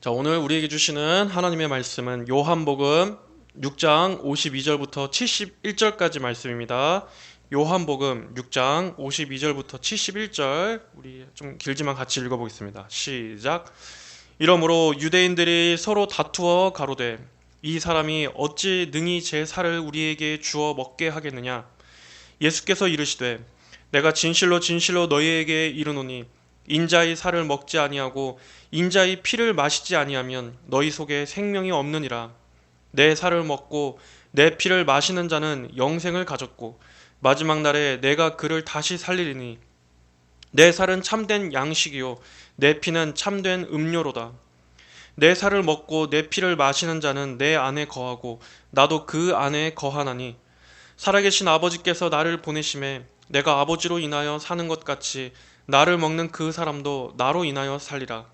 자, 오늘 우리에게 주시는 하나님의 말씀은 요한복음 6장 52절부터 71절까지 말씀입니다. 요한복음 6장 52절부터 71절, 우리 좀 길지만 같이 읽어보겠습니다. 시작. 이러므로 유대인들이 서로 다투어 가로되 이 사람이 어찌 능히 제 살을 우리에게 주어 먹게 하겠느냐. 예수께서 이르시되 내가 진실로 진실로 너희에게 이르노니 인자의 살을 먹지 아니하고 인자의 피를 마시지 아니하면 너희 속에 생명이 없느니라. 내 살을 먹고 내 피를 마시는 자는 영생을 가졌고 마지막 날에 내가 그를 다시 살리리니 내 살은 참된 양식이요 내 피는 참된 음료로다. 내 살을 먹고 내 피를 마시는 자는 내 안에 거하고 나도 그 안에 거하나니 살아계신 아버지께서 나를 보내심에 내가 아버지로 인하여 사는 것 같이 나를 먹는 그 사람도 나로 인하여 살리라.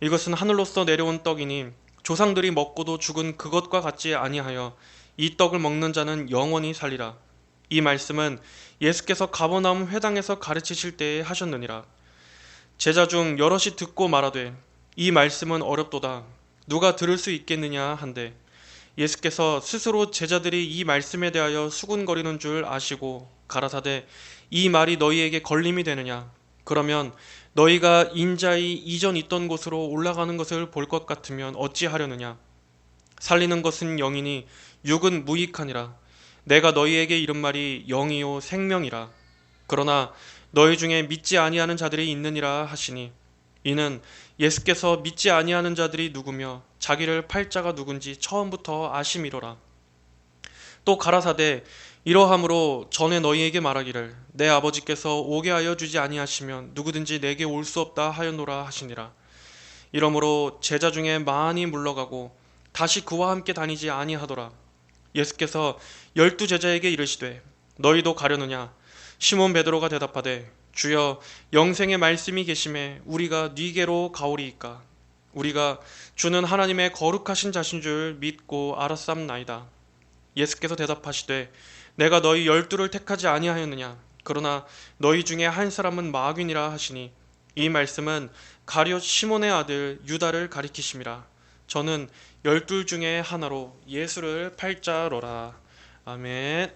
이것은 하늘로서 내려온 떡이니 조상들이 먹고도 죽은 그것과 같지 아니하여 이 떡을 먹는 자는 영원히 살리라. 이 말씀은 예수께서 가버나움 회당에서 가르치실 때에 하셨느니라. 제자 중 여럿이 듣고 말하되 이 말씀은 어렵도다. 누가 들을 수 있겠느냐 한데 예수께서 스스로 제자들이 이 말씀에 대하여 수군거리는 줄 아시고 가라사대 이 말이 너희에게 걸림이 되느냐. 그러면 너희가 인자의 이전 있던 곳으로 올라가는 것을 볼 것 같으면 어찌하려느냐. 살리는 것은 영이니 육은 무익하니라. 내가 너희에게 이른 말이 영이요 생명이라. 그러나 너희 중에 믿지 아니하는 자들이 있느니라 하시니 이는 예수께서 믿지 아니하는 자들이 누구며 자기를 팔 자가 누군지 처음부터 아심이로라. 또 가라사대 이러함으로 전에 너희에게 말하기를 내 아버지께서 오게 하여 주지 아니하시면 누구든지 내게 올 수 없다 하였노라 하시니라. 이러므로 제자 중에 많이 물러가고 다시 그와 함께 다니지 아니하더라. 예수께서 12 제자에게 이르시되 너희도 가려느냐. 시몬 베드로가 대답하되 주여 영생의 말씀이 계심에 우리가 네게로 가오리이까. 우리가 주는 하나님의 거룩하신 자신 줄 믿고 알았삼나이다. 예수께서 대답하시되 내가 너희 12를 택하지 아니하였느냐. 그러나 너희 중에 한 사람은 마귀니라 하시니 이 말씀은 가룟 시몬의 아들 유다를 가리키심이라. 저는 12 중에 하나로 예수를 팔 자로라. 아멘.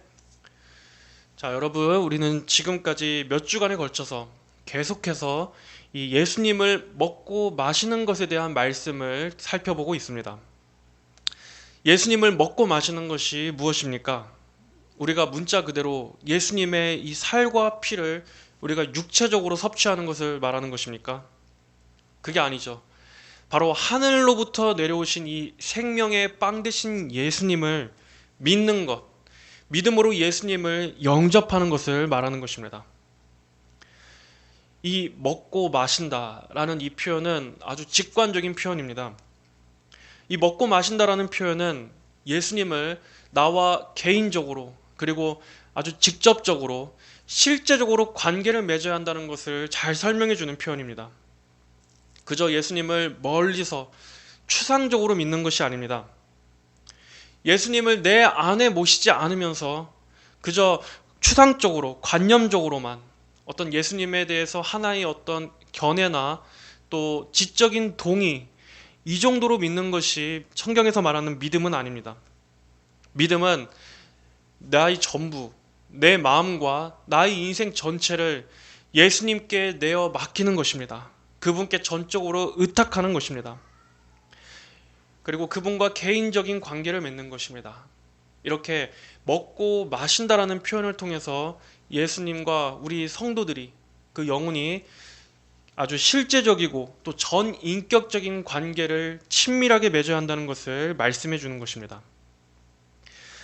자, 여러분, 우리는 지금까지 몇 주간에 걸쳐서 계속해서 이 예수님을 먹고 마시는 것에 대한 말씀을 살펴보고 있습니다. 예수님을 먹고 마시는 것이 무엇입니까? 우리가 문자 그대로 예수님의 이 살과 피를 우리가 육체적으로 섭취하는 것을 말하는 것입니까? 그게 아니죠. 바로 하늘로부터 내려오신 이 생명의 빵 되신 예수님을 믿는 것, 믿음으로 예수님을 영접하는 것을 말하는 것입니다. 이 먹고 마신다라는 이 표현은 아주 직관적인 표현입니다. 이 먹고 마신다라는 표현은 예수님을 나와 개인적으로 그리고 아주 직접적으로 실제적으로 관계를 맺어야 한다는 것을 잘 설명해 주는 표현입니다. 그저 예수님을 멀리서 추상적으로 믿는 것이 아닙니다. 예수님을 내 안에 모시지 않으면서 그저 추상적으로 관념적으로만 어떤 예수님에 대해서 하나의 어떤 견해나 또 지적인 동의 이 정도로 믿는 것이 성경에서 말하는 믿음은 아닙니다. 믿음은 나의 전부, 내 마음과 나의 인생 전체를 예수님께 내어 맡기는 것입니다. 그분께 전적으로 의탁하는 것입니다. 그리고 그분과 개인적인 관계를 맺는 것입니다. 이렇게 먹고 마신다라는 표현을 통해서 예수님과 우리 성도들이 그 영혼이 아주 실제적이고 또 전인격적인 관계를 친밀하게 맺어야 한다는 것을 말씀해 주는 것입니다.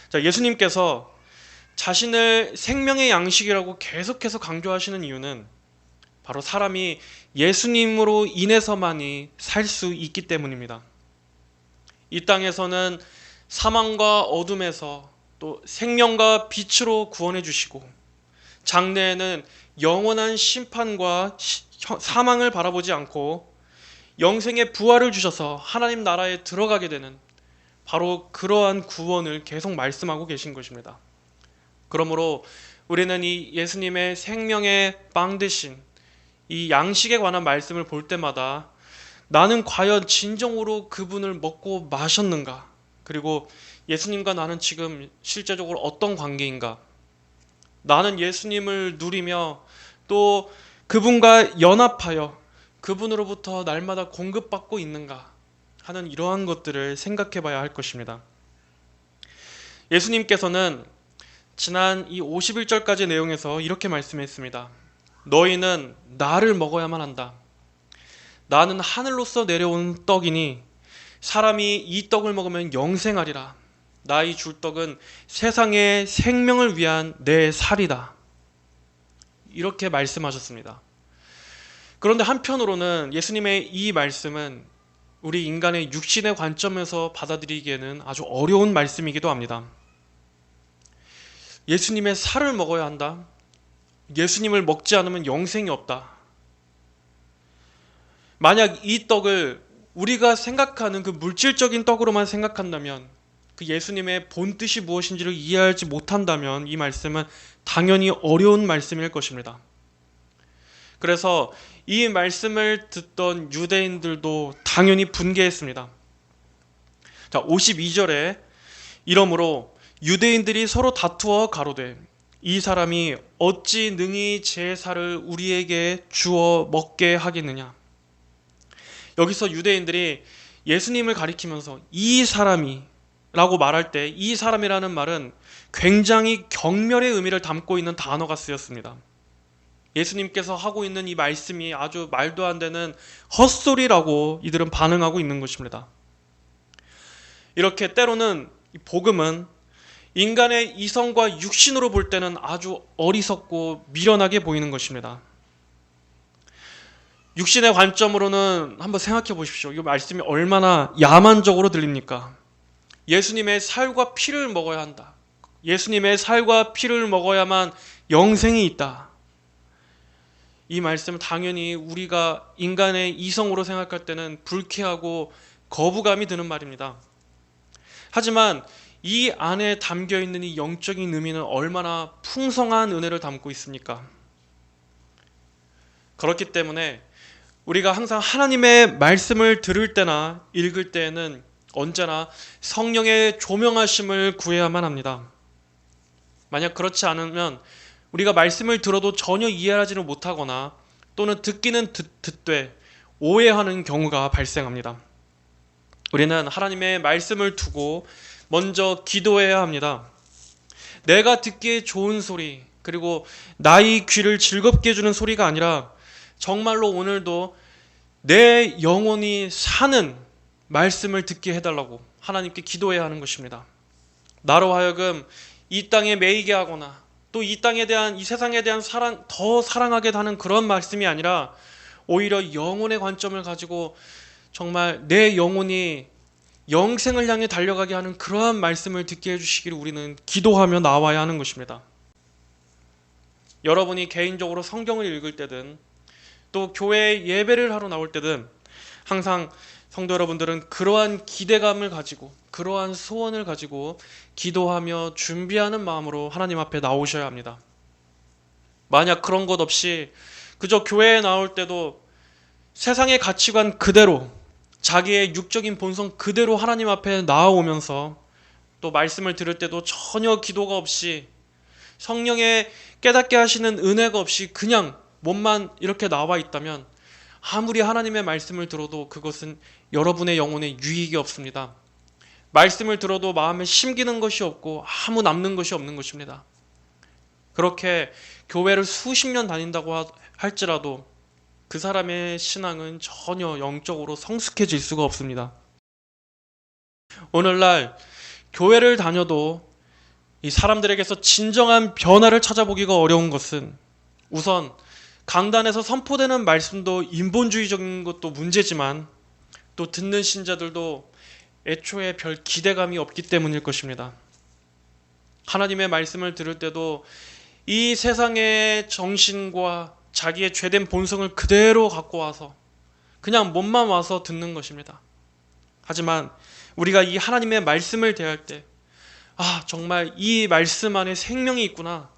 자, 예수님께서 자신을 생명의 양식이라고 계속해서 강조하시는 이유는 바로 사람이 예수님으로 인해서만이 살 수 있기 때문입니다. 이 땅에서는 사망과 어둠에서 또 생명과 빛으로 구원해 주시고 장래에는 영원한 심판과 사망을 바라보지 않고 영생의 부활을 주셔서 하나님 나라에 들어가게 되는 바로 그러한 구원을 계속 말씀하고 계신 것입니다. 그러므로 우리는 이 예수님의 생명의 빵 되신 이 양식에 관한 말씀을 볼 때마다 나는 과연 진정으로 그분을 먹고 마셨는가? 그리고 예수님과 나는 지금 실제적으로 어떤 관계인가? 나는 예수님을 누리며 또 그분과 연합하여 그분으로부터 날마다 공급받고 있는가 하는 이러한 것들을 생각해 봐야 할 것입니다. 예수님께서는 지난 이 51절까지 내용에서 이렇게 말씀했습니다. 너희는 나를 먹어야만 한다. 나는 하늘로서 내려온 떡이니 사람이 이 떡을 먹으면 영생하리라. 나의 줄 떡은 세상의 생명을 위한 내 살이다. 이렇게 말씀하셨습니다. 그런데 한편으로는 예수님의 이 말씀은 우리 인간의 육신의 관점에서 받아들이기에는 아주 어려운 말씀이기도 합니다. 예수님의 살을 먹어야 한다. 예수님을 먹지 않으면 영생이 없다. 만약 이 떡을 우리가 생각하는 그 물질적인 떡으로만 생각한다면, 그 예수님의 본뜻이 무엇인지를 이해하지 못한다면 이 말씀은 당연히 어려운 말씀일 것입니다. 그래서 이 말씀을 듣던 유대인들도 당연히 분개했습니다. 자, 52절에 이러므로 유대인들이 서로 다투어 가로되 이 사람이 어찌 능히 제 살을 우리에게 주어 먹게 하겠느냐. 여기서 유대인들이 예수님을 가리키면서 이 사람이 라고 말할 때 이 사람이라는 말은 굉장히 경멸의 의미를 담고 있는 단어가 쓰였습니다. 예수님께서 하고 있는 이 말씀이 아주 말도 안 되는 헛소리라고 이들은 반응하고 있는 것입니다. 이렇게 때로는 복음은 인간의 이성과 육신으로 볼 때는 아주 어리석고 미련하게 보이는 것입니다. 육신의 관점으로는 한번 생각해 보십시오. 이 말씀이 얼마나 야만적으로 들립니까? 예수님의 살과 피를 먹어야 한다. 예수님의 살과 피를 먹어야만 영생이 있다. 이 말씀은 당연히 우리가 인간의 이성으로 생각할 때는 불쾌하고 거부감이 드는 말입니다. 하지만 이 안에 담겨 있는 이 영적인 의미는 얼마나 풍성한 은혜를 담고 있습니까? 그렇기 때문에 우리가 항상 하나님의 말씀을 들을 때나 읽을 때에는 언제나 성령의 조명하심을 구해야만 합니다. 만약 그렇지 않으면 우리가 말씀을 들어도 전혀 이해하지를 못하거나 또는 듣기는 듣되 오해하는 경우가 발생합니다. 우리는 하나님의 말씀을 두고 먼저 기도해야 합니다. 내가 듣기에 좋은 소리, 그리고 나의 귀를 즐겁게 해주는 소리가 아니라 정말로 오늘도 내 영혼이 사는 말씀을 듣게 해달라고 하나님께 기도해야 하는 것입니다. 나로 하여금 이 땅에 매이게 하거나 또 이 땅에 대한, 이 세상에 대한 더 사랑하게 하는 그런 말씀이 아니라 오히려 영혼의 관점을 가지고 정말 내 영혼이 영생을 향해 달려가게 하는 그러한 말씀을 듣게 해주시기를 우리는 기도하며 나와야 하는 것입니다. 여러분이 개인적으로 성경을 읽을 때든 또 교회에 예배를 하러 나올 때든 항상 성도 여러분들은 그러한 기대감을 가지고 그러한 소원을 가지고 기도하며 준비하는 마음으로 하나님 앞에 나오셔야 합니다. 만약 그런 것 없이 그저 교회에 나올 때도 세상의 가치관 그대로 자기의 육적인 본성 그대로 하나님 앞에 나아오면서 또 말씀을 들을 때도 전혀 기도가 없이 성령의 깨닫게 하시는 은혜가 없이 그냥 몸만 이렇게 나와 있다면 아무리 하나님의 말씀을 들어도 그것은 여러분의 영혼에 유익이 없습니다. 말씀을 들어도 마음에 심기는 것이 없고 아무 남는 것이 없는 것입니다. 그렇게 교회를 수십 년 다닌다고 할지라도 그 사람의 신앙은 전혀 영적으로 성숙해질 수가 없습니다. 오늘날 교회를 다녀도 이 사람들에게서 진정한 변화를 찾아보기가 어려운 것은 우선 강단에서 선포되는 말씀도 인본주의적인 것도 문제지만 또 듣는 신자들도 애초에 별 기대감이 없기 때문일 것입니다. 하나님의 말씀을 들을 때도 이 세상의 정신과 자기의 죄된 본성을 그대로 갖고 와서 그냥 몸만 와서 듣는 것입니다. 하지만 우리가 이 하나님의 말씀을 대할 때 정말 이 말씀 안에 생명이 있구나.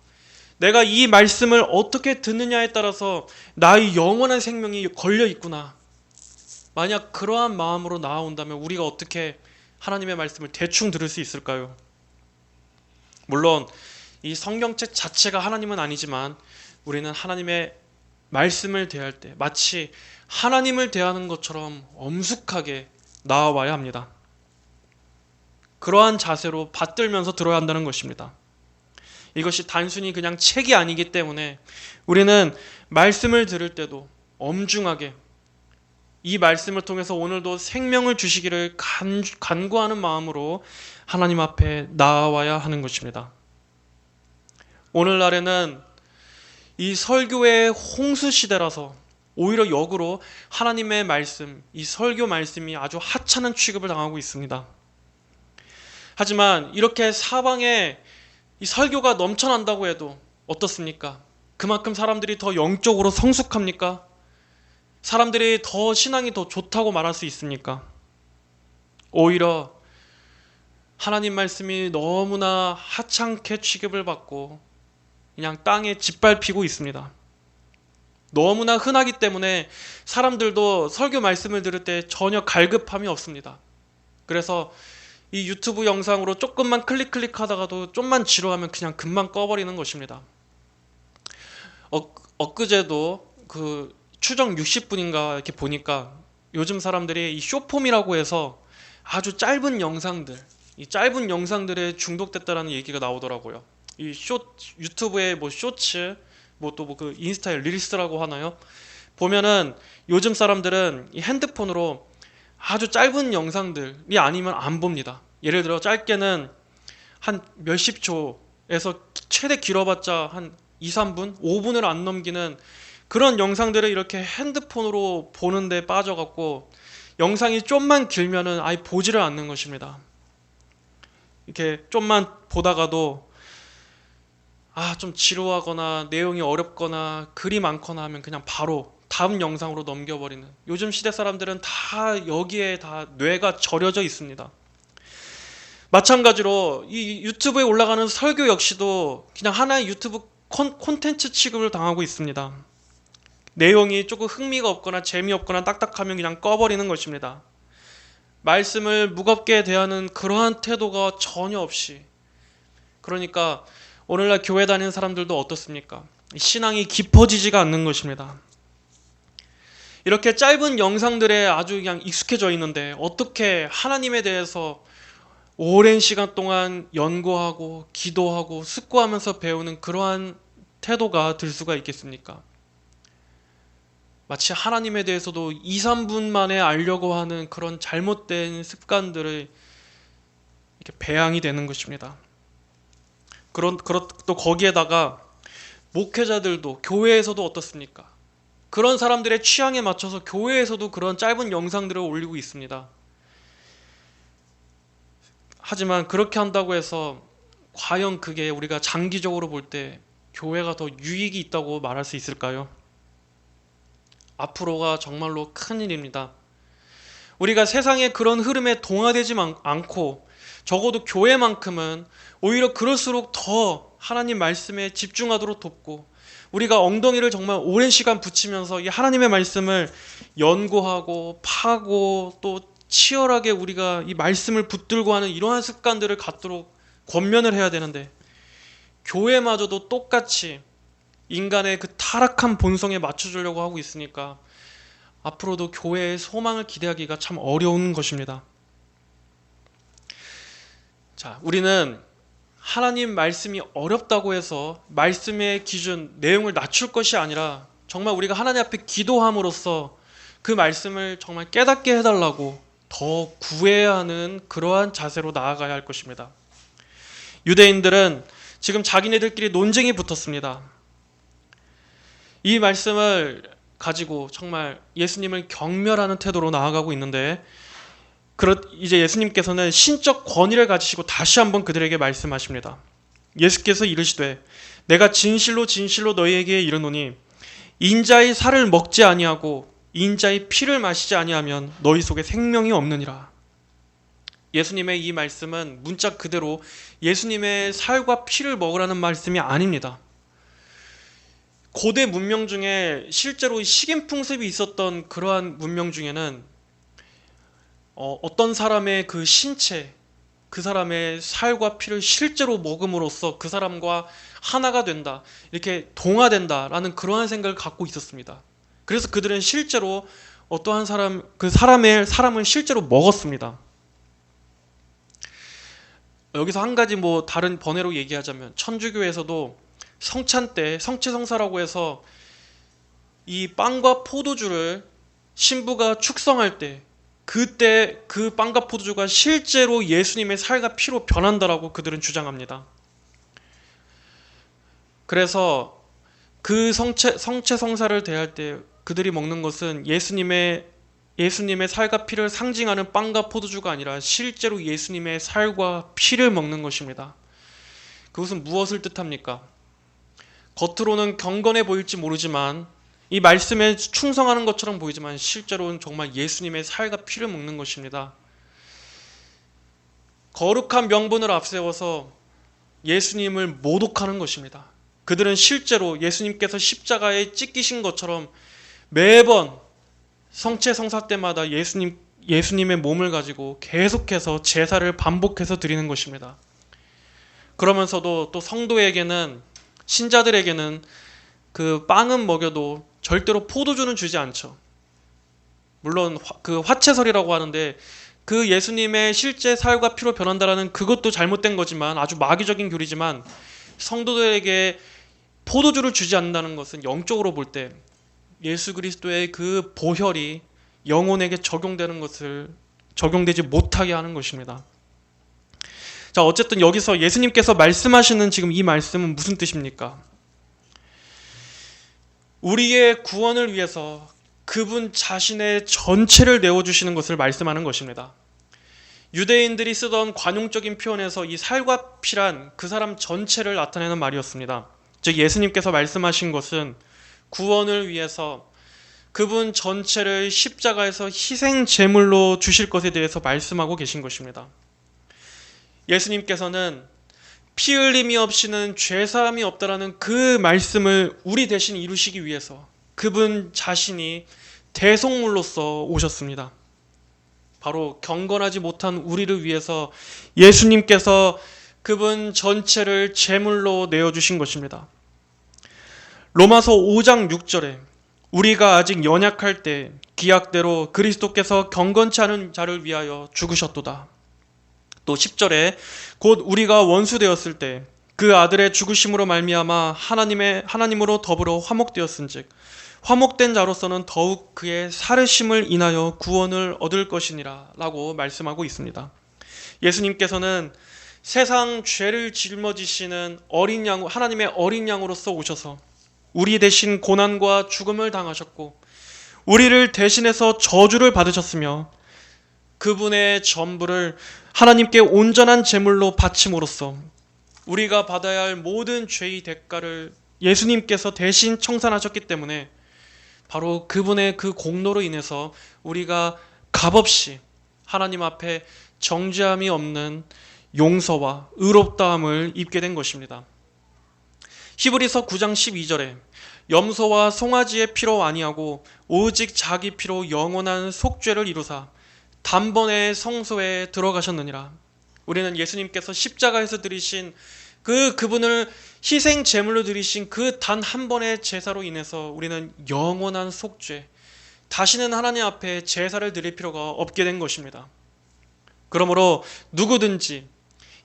내가 이 말씀을 어떻게 듣느냐에 따라서 나의 영원한 생명이 걸려 있구나. 만약 그러한 마음으로 나아온다면 우리가 어떻게 하나님의 말씀을 대충 들을 수 있을까요? 물론 이 성경책 자체가 하나님은 아니지만 우리는 하나님의 말씀을 대할 때 마치 하나님을 대하는 것처럼 엄숙하게 나아와야 합니다. 그러한 자세로 받들면서 들어야 한다는 것입니다. 이것이 단순히 그냥 책이 아니기 때문에 우리는 말씀을 들을 때도 엄중하게 이 말씀을 통해서 오늘도 생명을 주시기를 간구하는 마음으로 하나님 앞에 나아와야 하는 것입니다. 오늘날에는 이 설교의 홍수 시대라서 오히려 역으로 하나님의 말씀, 이 설교 말씀이 아주 하찮은 취급을 당하고 있습니다. 하지만 이렇게 사방에 이 설교가 넘쳐난다고 해도 어떻습니까? 그만큼 사람들이 더 영적으로 성숙합니까? 사람들이 더 신앙이 더 좋다고 말할 수 있습니까? 오히려 하나님 말씀이 너무나 하찮게 취급을 받고 그냥 땅에 짓밟히고 있습니다. 너무나 흔하기 때문에 사람들도 설교 말씀을 들을 때 전혀 갈급함이 없습니다. 그래서 이 유튜브 영상으로 조금만 클릭하다가도 좀만 지루하면 그냥 금방 꺼버리는 것입니다. 엊그제도 그 추정 60분인가 이렇게 보니까 요즘 사람들이 이 숏폼이라고 해서 아주 짧은 영상들, 이 짧은 영상들에 중독됐다라는 얘기가 나오더라고요. 이 유튜브의 뭐 쇼츠, 뭐 또 뭐 그 인스타의 릴스라고 하나요? 보면은 요즘 사람들은 이 핸드폰으로 아주 짧은 영상들이 아니면 안 봅니다. 예를 들어 짧게는 한 몇십 초에서 최대 길어봤자 한 2, 3분, 5분을 안 넘기는 그런 영상들을 이렇게 핸드폰으로 보는데 빠져갖고 영상이 좀만 길면은 아예 보지를 않는 것입니다. 이렇게 좀만 보다가도 좀 지루하거나 내용이 어렵거나 글이 많거나 하면 그냥 바로 다음 영상으로 넘겨버리는, 요즘 시대 사람들은 다 여기에 다 뇌가 절여져 있습니다. 마찬가지로 이 유튜브에 올라가는 설교 역시도 그냥 하나의 유튜브 콘텐츠 취급을 당하고 있습니다. 내용이 조금 흥미가 없거나 재미없거나 딱딱하면 그냥 꺼버리는 것입니다. 말씀을 무겁게 대하는 그러한 태도가 전혀 없이, 그러니까 오늘날 교회 다니는 사람들도 어떻습니까? 신앙이 깊어지지가 않는 것입니다. 이렇게 짧은 영상들에 아주 그냥 익숙해져 있는데 어떻게 하나님에 대해서 오랜 시간 동안 연구하고 기도하고 숙고하면서 배우는 그러한 태도가 들 수가 있겠습니까? 마치 하나님에 대해서도 2, 3분 만에 알려고 하는 그런 잘못된 습관들을 이렇게 배양이 되는 것입니다. 또 거기에다가 목회자들도 교회에서도 어떻습니까? 그런 사람들의 취향에 맞춰서 교회에서도 그런 짧은 영상들을 올리고 있습니다. 하지만 그렇게 한다고 해서 과연 그게 우리가 장기적으로 볼 때 교회가 더 유익이 있다고 말할 수 있을까요? 앞으로가 정말로 큰일입니다. 우리가 세상의 그런 흐름에 동화되지 않고 적어도 교회만큼은 오히려 그럴수록 더 하나님 말씀에 집중하도록 돕고, 우리가 엉덩이를 정말 오랜 시간 붙이면서 이 하나님의 말씀을 연구하고 파고 또 치열하게 우리가 이 말씀을 붙들고 하는 이러한 습관들을 갖도록 권면을 해야 되는데, 교회마저도 똑같이 인간의 그 타락한 본성에 맞춰주려고 하고 있으니까 앞으로도 교회의 소망을 기대하기가 참 어려운 것입니다. 자, 우리는 하나님 말씀이 어렵다고 해서 말씀의 기준, 내용을 낮출 것이 아니라 정말 우리가 하나님 앞에 기도함으로써 그 말씀을 정말 깨닫게 해달라고 더 구해야 하는 그러한 자세로 나아가야 할 것입니다. 유대인들은 지금 자기네들끼리 논쟁이 붙었습니다. 이 말씀을 가지고 정말 예수님을 경멸하는 태도로 나아가고 있는데, 이제 예수님께서는 신적 권위를 가지시고 다시 한번 그들에게 말씀하십니다. 예수께서 이르시되 내가 진실로 진실로 너희에게 이르노니 인자의 살을 먹지 아니하고 인자의 피를 마시지 아니하면 너희 속에 생명이 없느니라. 예수님의 이 말씀은 문자 그대로 예수님의 살과 피를 먹으라는 말씀이 아닙니다. 고대 문명 중에 실제로 식인풍습이 있었던 그러한 문명 중에는 어떤 사람의 그 신체, 그 사람의 살과 피를 실제로 먹음으로써 그 사람과 하나가 된다, 이렇게 동화된다라는 그러한 생각을 갖고 있었습니다. 그래서 그들은 실제로 어떠한 사람, 그 사람을 실제로 먹었습니다. 여기서 한 가지 다른 번외로 얘기하자면, 천주교에서도 성찬 때 성체성사라고 해서 이 빵과 포도주를 신부가 축성할 때, 그때 그 빵과 포도주가 실제로 예수님의 살과 피로 변한다라고 그들은 주장합니다. 그래서 그 성체성사를 대할 때 그들이 먹는 것은 예수님의 살과 피를 상징하는 빵과 포도주가 아니라 실제로 예수님의 살과 피를 먹는 것입니다. 그것은 무엇을 뜻합니까? 겉으로는 경건해 보일지 모르지만, 이 말씀에 충성하는 것처럼 보이지만 실제로는 정말 예수님의 살과 피를 먹는 것입니다. 거룩한 명분을 앞세워서 예수님을 모독하는 것입니다. 그들은 실제로 예수님께서 십자가에 찢기신 것처럼 매번 성체성사 때마다 예수님의 몸을 가지고 계속해서 제사를 반복해서 드리는 것입니다. 그러면서도 또 성도에게는, 신자들에게는 그 빵은 먹여도 절대로 포도주는 주지 않죠. 물론 그 화채설이라고 하는데, 그 예수님의 실제 살과 피로 변한다라는 그것도 잘못된 거지만, 아주 마귀적인 교리지만, 성도들에게 포도주를 주지 않는다는 것은 영적으로 볼 때 예수 그리스도의 그 보혈이 영혼에게 적용되지 못하게 하는 것입니다. 자, 어쨌든 여기서 예수님께서 말씀하시는 지금 이 말씀은 무슨 뜻입니까? 우리의 구원을 위해서 그분 자신의 전체를 내어주시는 것을 말씀하는 것입니다. 유대인들이 쓰던 관용적인 표현에서 이 살과 피란 그 사람 전체를 나타내는 말이었습니다. 즉, 예수님께서 말씀하신 것은 구원을 위해서 그분 전체를 십자가에서 희생 제물로 주실 것에 대해서 말씀하고 계신 것입니다. 예수님께서는 피 흘림이 없이는 죄사함이 없다라는 그 말씀을 우리 대신 이루시기 위해서 그분 자신이 대속물로서 오셨습니다. 바로 경건하지 못한 우리를 위해서 예수님께서 그분 전체를 제물로 내어주신 것입니다. 로마서 5장 6절에 우리가 아직 연약할 때 기약대로 그리스도께서 경건치 않은 자를 위하여 죽으셨도다. 또 10절에 곧 우리가 원수 되었을 때 그 아들의 죽으심으로 말미암아 하나님으로 더불어 화목되었은즉 화목된 자로서는 더욱 그의 살으심을 인하여 구원을 얻을 것이니라 라고 말씀하고 있습니다. 예수님께서는 세상 죄를 짊어지시는 어린 양, 하나님의 어린 양으로서 오셔서 우리 대신 고난과 죽음을 당하셨고 우리를 대신해서 저주를 받으셨으며 그분의 전부를 하나님께 온전한 제물로 바침으로써 우리가 받아야 할 모든 죄의 대가를 예수님께서 대신 청산하셨기 때문에 바로 그분의 그 공로로 인해서 우리가 값없이 하나님 앞에 정죄함이 없는 용서와 의롭다함을 입게 된 것입니다. 히브리서 9장 12절에 염소와 송아지의 피로 아니하고 오직 자기 피로 영원한 속죄를 이루사 단번에 성소에 들어가셨느니라. 우리는 예수님께서 십자가에서 드리신 그분을 희생 제물로 드리신 그 단 한 번의 제사로 인해서 우리는 영원한 속죄, 다시는 하나님 앞에 제사를 드릴 필요가 없게 된 것입니다. 그러므로 누구든지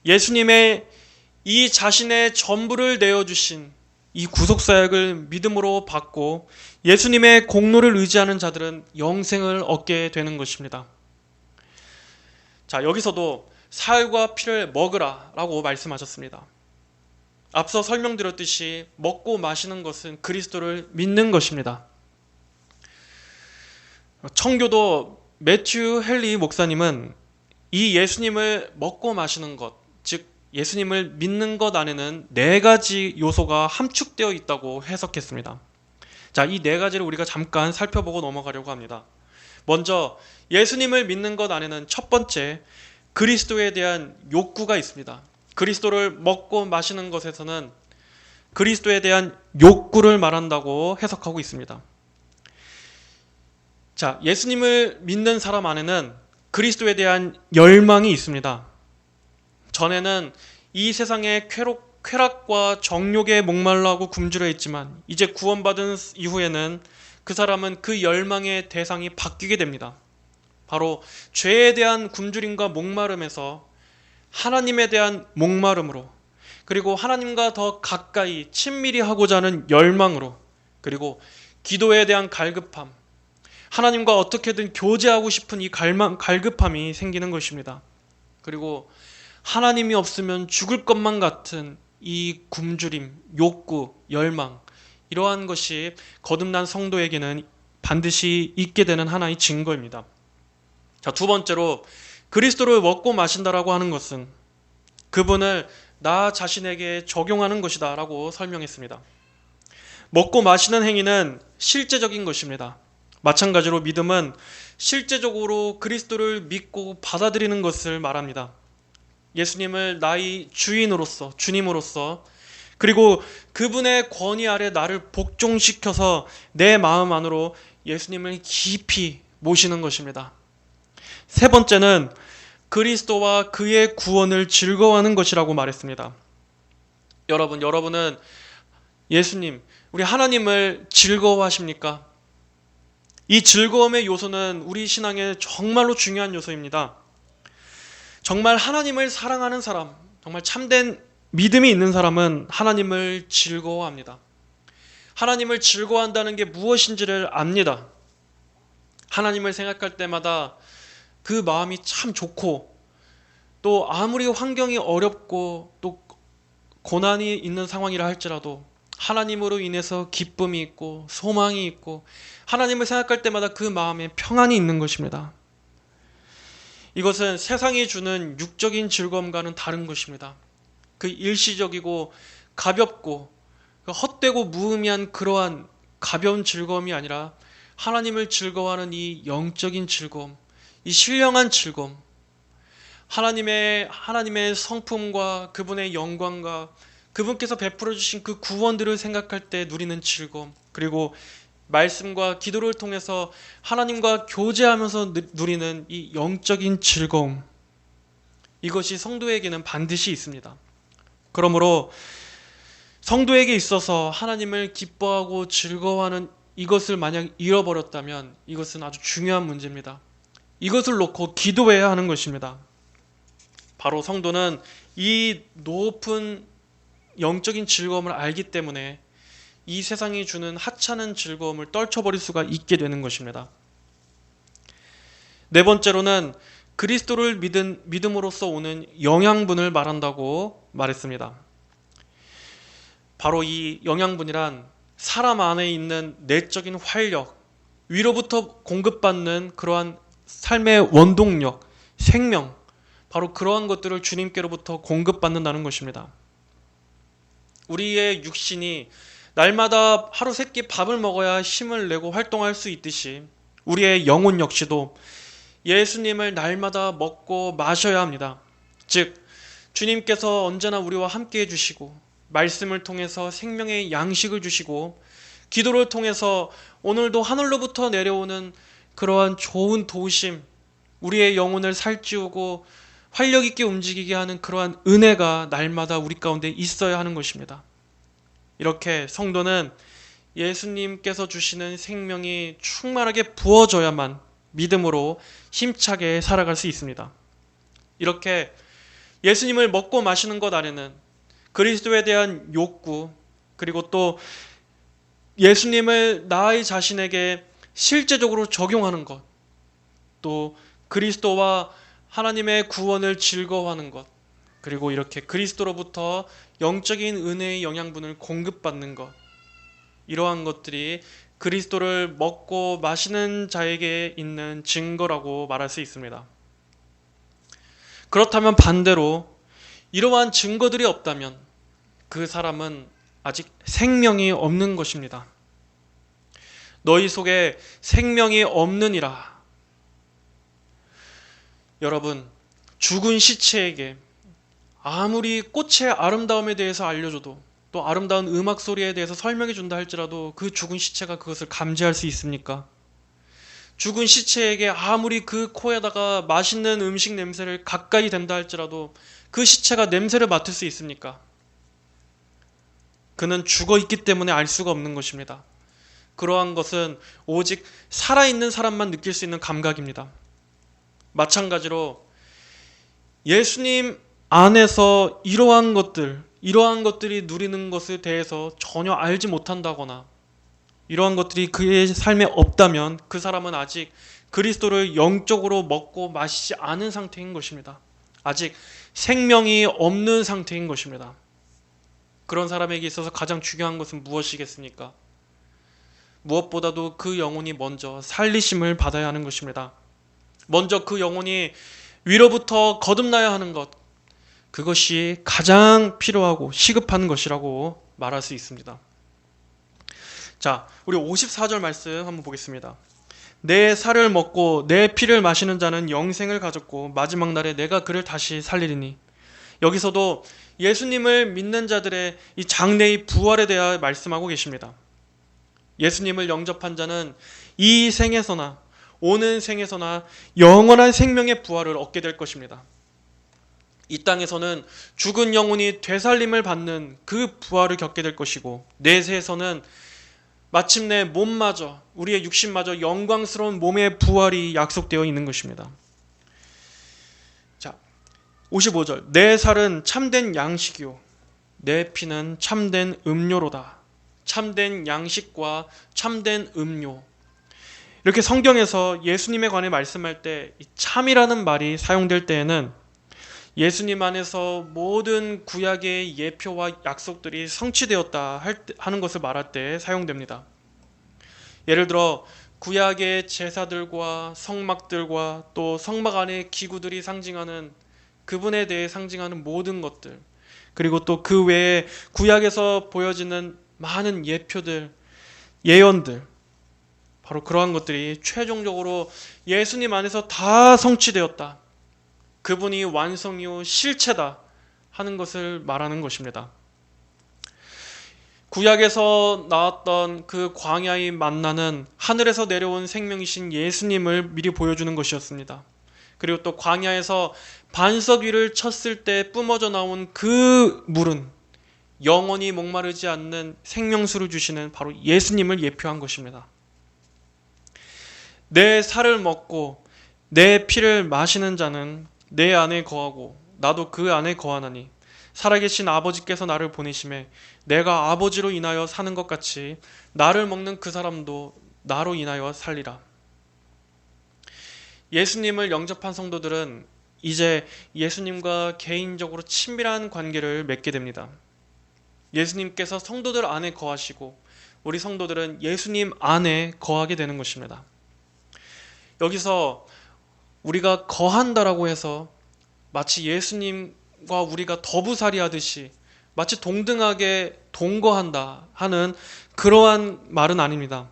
예수님의 이 자신의 전부를 내어주신 이 구속사역을 믿음으로 받고 예수님의 공로를 의지하는 자들은 영생을 얻게 되는 것입니다. 자, 여기서도 살과 피를 먹으라 라고 말씀하셨습니다. 앞서 설명드렸듯이 먹고 마시는 것은 그리스도를 믿는 것입니다. 청교도 매튜 헨리 목사님은 이 예수님을 먹고 마시는 것, 즉 예수님을 믿는 것 안에는 4가지 요소가 함축되어 있다고 해석했습니다. 자, 이 4가지를 우리가 잠깐 살펴보고 넘어가려고 합니다. 먼저 예수님을 믿는 것 안에는 첫 번째, 그리스도에 대한 욕구가 있습니다. 그리스도를 먹고 마시는 것에서는 그리스도에 대한 욕구를 말한다고 해석하고 있습니다. 자, 예수님을 믿는 사람 안에는 그리스도에 대한 열망이 있습니다. 전에는 이 세상의 쾌락과 정욕에 목말라하고 굶주려 있지만 이제 구원받은 이후에는 그 사람은 그 열망의 대상이 바뀌게 됩니다. 바로 죄에 대한 굶주림과 목마름에서 하나님에 대한 목마름으로, 그리고 하나님과 더 가까이 친밀히 하고자 하는 열망으로, 그리고 기도에 대한 갈급함, 하나님과 어떻게든 교제하고 싶은 이 갈급함이 생기는 것입니다. 그리고 하나님이 없으면 죽을 것만 같은 이 굶주림, 욕구, 열망, 이러한 것이 거듭난 성도에게는 반드시 있게 되는 하나의 증거입니다. 자, 두 번째로 그리스도를 먹고 마신다라고 하는 것은 그분을 나 자신에게 적용하는 것이다 라고 설명했습니다. 먹고 마시는 행위는 실제적인 것입니다. 마찬가지로 믿음은 실제적으로 그리스도를 믿고 받아들이는 것을 말합니다. 예수님을 나의 주인으로서, 주님으로서, 그리고 그분의 권위 아래 나를 복종시켜서 내 마음 안으로 예수님을 깊이 모시는 것입니다. 세 번째는 그리스도와 그의 구원을 즐거워하는 것이라고 말했습니다. 여러분은 예수님, 우리 하나님을 즐거워하십니까? 이 즐거움의 요소는 우리 신앙에 정말로 중요한 요소입니다. 정말 하나님을 사랑하는 사람, 정말 참된 믿음이 있는 사람은 하나님을 즐거워합니다. 하나님을 즐거워한다는 게 무엇인지를 압니다. 하나님을 생각할 때마다 그 마음이 참 좋고, 또 아무리 환경이 어렵고 또 고난이 있는 상황이라 할지라도 하나님으로 인해서 기쁨이 있고 소망이 있고 하나님을 생각할 때마다 그 마음에 평안이 있는 것입니다. 이것은 세상이 주는 육적인 즐거움과는 다른 것입니다. 그 일시적이고 가볍고 헛되고 무의미한 그러한 가벼운 즐거움이 아니라 하나님을 즐거워하는 이 영적인 즐거움, 이 신령한 즐거움, 하나님의 성품과 그분의 영광과 그분께서 베풀어 주신 그 구원들을 생각할 때 누리는 즐거움, 그리고 말씀과 기도를 통해서 하나님과 교제하면서 누리는 이 영적인 즐거움, 이것이 성도에게는 반드시 있습니다. 그러므로 성도에게 있어서 하나님을 기뻐하고 즐거워하는 이것을 만약 잃어버렸다면 이것은 아주 중요한 문제입니다. 이것을 놓고 기도해야 하는 것입니다. 바로 성도는 이 높은 영적인 즐거움을 알기 때문에 이 세상이 주는 하찮은 즐거움을 떨쳐버릴 수가 있게 되는 것입니다. 네 번째로는 그리스도를 믿음으로써 오는 영양분을 말한다고 말했습니다. 바로 이 영양분이란 사람 안에 있는 내적인 활력, 위로부터 공급받는 그러한 삶의 원동력, 생명, 바로 그러한 것들을 주님께로부터 공급받는다는 것입니다. 우리의 육신이 날마다 하루 세 끼 밥을 먹어야 힘을 내고 활동할 수 있듯이 우리의 영혼 역시도 예수님을 날마다 먹고 마셔야 합니다. 즉, 주님께서 언제나 우리와 함께 해주시고 말씀을 통해서 생명의 양식을 주시고 기도를 통해서 오늘도 하늘로부터 내려오는 그러한 좋은 도우심, 우리의 영혼을 살찌우고 활력 있게 움직이게 하는 그러한 은혜가 날마다 우리 가운데 있어야 하는 것입니다. 이렇게 성도는 예수님께서 주시는 생명이 충만하게 부어져야만 믿음으로 힘차게 살아갈 수 있습니다. 이렇게 예수님을 먹고 마시는 것 안에는 그리스도에 대한 욕구, 그리고 또 예수님을 나의 자신에게 실제적으로 적용하는 것, 또 그리스도와 하나님의 구원을 즐거워하는 것, 그리고 이렇게 그리스도로부터 영적인 은혜의 영양분을 공급받는 것, 이러한 것들이 그리스도를 먹고 마시는 자에게 있는 증거라고 말할 수 있습니다. 그렇다면 반대로 이러한 증거들이 없다면 그 사람은 아직 생명이 없는 것입니다. 너희 속에 생명이 없느니라. 여러분, 죽은 시체에게 아무리 꽃의 아름다움에 대해서 알려줘도, 또 아름다운 음악 소리에 대해서 설명해 준다 할지라도 그 죽은 시체가 그것을 감지할 수 있습니까? 죽은 시체에게 아무리 그 코에다가 맛있는 음식 냄새를 가까이 댄다 할지라도 그 시체가 냄새를 맡을 수 있습니까? 그는 죽어 있기 때문에 알 수가 없는 것입니다. 그러한 것은 오직 살아있는 사람만 느낄 수 있는 감각입니다. 마찬가지로 예수님 안에서 이러한 것들이 누리는 것에 대해서 전혀 알지 못한다거나 이러한 것들이 그의 삶에 없다면 그 사람은 아직 그리스도를 영적으로 먹고 마시지 않은 상태인 것입니다. 아직 생명이 없는 상태인 것입니다. 그런 사람에게 있어서 가장 중요한 것은 무엇이겠습니까? 무엇보다도 그 영혼이 먼저 살리심을 받아야 하는 것입니다. 먼저 그 영혼이 위로부터 거듭나야 하는 것, 그것이 가장 필요하고 시급한 것이라고 말할 수 있습니다. 자, 우리 54절 말씀 한번 보겠습니다. 내 살을 먹고 내 피를 마시는 자는 영생을 가졌고 마지막 날에 내가 그를 다시 살리리니. 여기서도 예수님을 믿는 자들의 이 장래의 부활에 대하여 말씀하고 계십니다. 예수님을 영접한 자는 이 생에서나 오는 생에서나 영원한 생명의 부활을 얻게 될 것입니다. 이 땅에서는 죽은 영혼이 되살림을 받는 그 부활을 겪게 될 것이고, 내세에서는 마침내 몸마저, 우리의 육신마저 영광스러운 몸의 부활이 약속되어 있는 것입니다. 자, 55절. 내 살은 참된 양식이요 내 피는 참된 음료로다. 참된 양식과 참된 음료. 이렇게 성경에서 예수님에 관해 말씀할 때 이 참이라는 말이 사용될 때에는 예수님 안에서 모든 구약의 예표와 약속들이 성취되었다 하는 것을 말할 때 사용됩니다. 예를 들어 구약의 제사들과 성막들과 또 성막 안의 기구들이 상징하는 그분에 대해 상징하는 모든 것들, 그리고 또 그 외에 구약에서 보여지는 많은 예표들, 예언들, 바로 그러한 것들이 최종적으로 예수님 안에서 다 성취되었다, 그분이 완성이요 실체다 하는 것을 말하는 것입니다. 구약에서 나왔던 그 광야의 만나는 하늘에서 내려온 생명이신 예수님을 미리 보여주는 것이었습니다. 그리고 또 광야에서 반석 위를 쳤을 때 뿜어져 나온 그 물은 영원히 목마르지 않는 생명수를 주시는 바로 예수님을 예표한 것입니다. 내 살을 먹고 내 피를 마시는 자는 내 안에 거하고 나도 그 안에 거하나니 살아계신 아버지께서 나를 보내심에 내가 아버지로 인하여 사는 것 같이 나를 먹는 그 사람도 나로 인하여 살리라. 예수님을 영접한 성도들은 이제 예수님과 개인적으로 친밀한 관계를 맺게 됩니다. 예수님께서 성도들 안에 거하시고 우리 성도들은 예수님 안에 거하게 되는 것입니다. 여기서 우리가 거한다라고 해서 마치 예수님과 우리가 더부살이 하듯이 마치 동등하게 동거한다 하는 그러한 말은 아닙니다.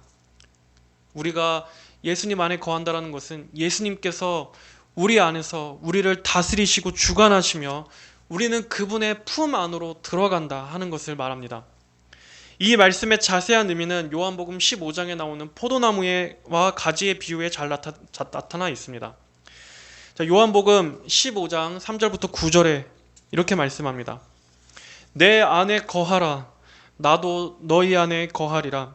우리가 예수님 안에 거한다라는 것은 예수님께서 우리 안에서 우리를 다스리시고 주관하시며 우리는 그분의 품 안으로 들어간다 하는 것을 말합니다. 이 말씀의 자세한 의미는 요한복음 15장에 나오는 포도나무와 가지의 비유에 잘 나타나 있습니다. 자, 요한복음 15장 3절부터 9절에 이렇게 말씀합니다. 내 안에 거하라. 나도 너희 안에 거하리라.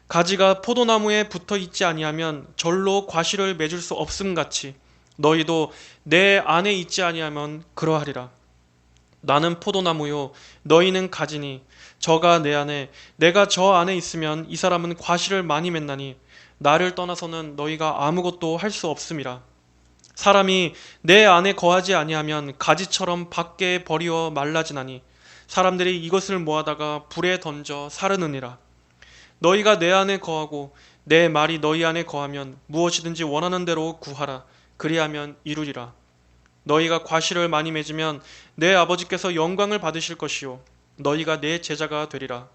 가지가 포도나무에 붙어 있지 아니하면 절로 과실을 맺을 수 없음 같이 너희도 내 안에 있지 아니하면 그러하리라. 나는 포도나무요 너희는 가지니 저가 내 안에 내가 저 안에 있으면 이 사람은 과실을 많이 맺나니 나를 떠나서는 너희가 아무것도 할 수 없음이라. 사람이 내 안에 거하지 아니하면 가지처럼 밖에 버리어 말라지나니 사람들이 이것을 모아다가 불에 던져 사르느니라. 너희가 내 안에 거하고 내 말이 너희 안에 거하면 무엇이든지 원하는 대로 구하라. 그리하면 이루리라. 너희가 과실을 많이 맺으면 내 아버지께서 영광을 받으실 것이요 너희가 내 제자가 되리라.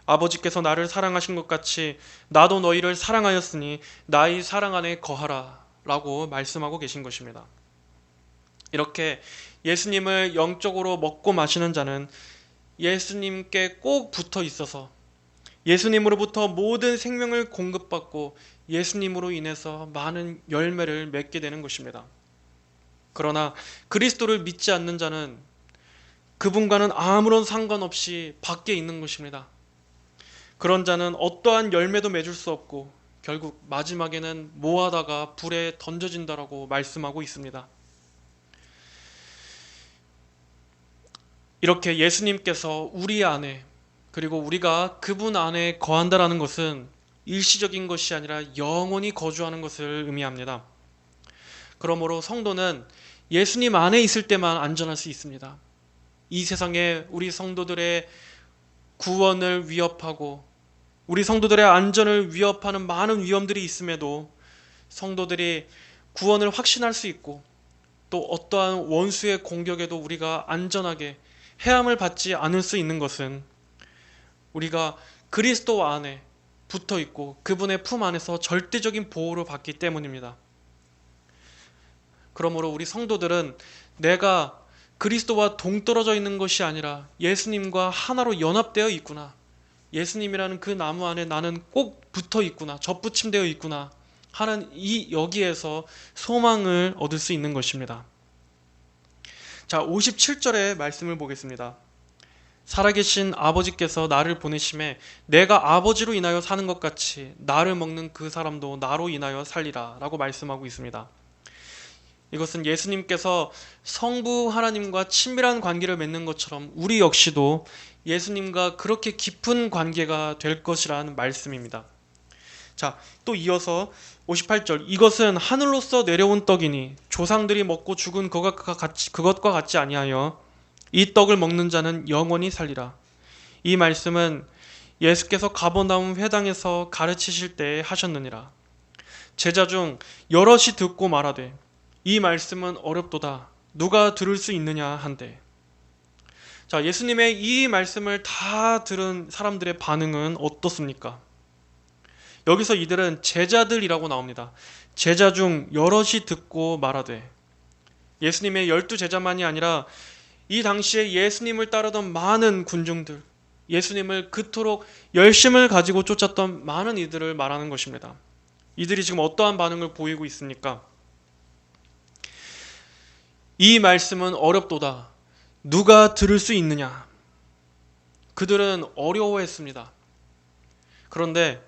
아버지께서 나를 사랑하신 것 같이 나도 너희를 사랑하였으니 나의 사랑 안에 거하라 라고 말씀하고 계신 것입니다. 이렇게 예수님을 영적으로 먹고 마시는 자는 예수님께 꼭 붙어 있어서 예수님으로부터 모든 생명을 공급받고 예수님으로 인해서 많은 열매를 맺게 되는 것입니다. 그러나 그리스도를 믿지 않는 자는 그분과는 아무런 상관없이 밖에 있는 것입니다. 그런 자는 어떠한 열매도 맺을 수 없고 결국 마지막에는 모아다가 불에 던져진다라고 말씀하고 있습니다. 이렇게 예수님께서 우리 안에, 그리고 우리가 그분 안에 거한다라는 것은 일시적인 것이 아니라 영원히 거주하는 것을 의미합니다. 그러므로 성도는 예수님 안에 있을 때만 안전할 수 있습니다. 이 세상에 우리 성도들의 구원을 위협하고 우리 성도들의 안전을 위협하는 많은 위험들이 있음에도 성도들이 구원을 확신할 수 있고 또 어떠한 원수의 공격에도 우리가 안전하게 해함을 받지 않을 수 있는 것은 우리가 그리스도 안에 붙어 있고 그분의 품 안에서 절대적인 보호를 받기 때문입니다. 그러므로 우리 성도들은 내가 그리스도와 동떨어져 있는 것이 아니라 예수님과 하나로 연합되어 있구나, 예수님이라는 그 나무 안에 나는 꼭 붙어 있구나, 접붙임되어 있구나 하는 이 여기에서 소망을 얻을 수 있는 것입니다. 자, 57절의 말씀을 보겠습니다. 살아계신 아버지께서 나를 보내심에 내가 아버지로 인하여 사는 것 같이 나를 먹는 그 사람도 나로 인하여 살리라 라고 말씀하고 있습니다. 이것은 예수님께서 성부 하나님과 친밀한 관계를 맺는 것처럼 우리 역시도 예수님과 그렇게 깊은 관계가 될 것이라는 말씀입니다. 자, 또 이어서 58절, 이것은 하늘로서 내려온 떡이니 조상들이 먹고 죽은 그것과 같지 아니하여 이 떡을 먹는 자는 영원히 살리라. 이 말씀은 예수께서 가버나움 회당에서 가르치실 때에 하셨느니라. 제자 중 여럿이 듣고 말하되 이 말씀은 어렵도다, 누가 들을 수 있느냐 한데. 자, 예수님의 이 말씀을 다 들은 사람들의 반응은 어떻습니까? 여기서 이들은 제자들이라고 나옵니다. 제자 중 여럿이 듣고 말하되, 예수님의 12제자만이 아니라 이 당시에 예수님을 따르던 많은 군중들, 예수님을 그토록 열심을 가지고 쫓았던 많은 이들을 말하는 것입니다. 이들이 지금 어떠한 반응을 보이고 있습니까? 이 말씀은 어렵도다, 누가 들을 수 있느냐. 그들은 어려워했습니다. 그런데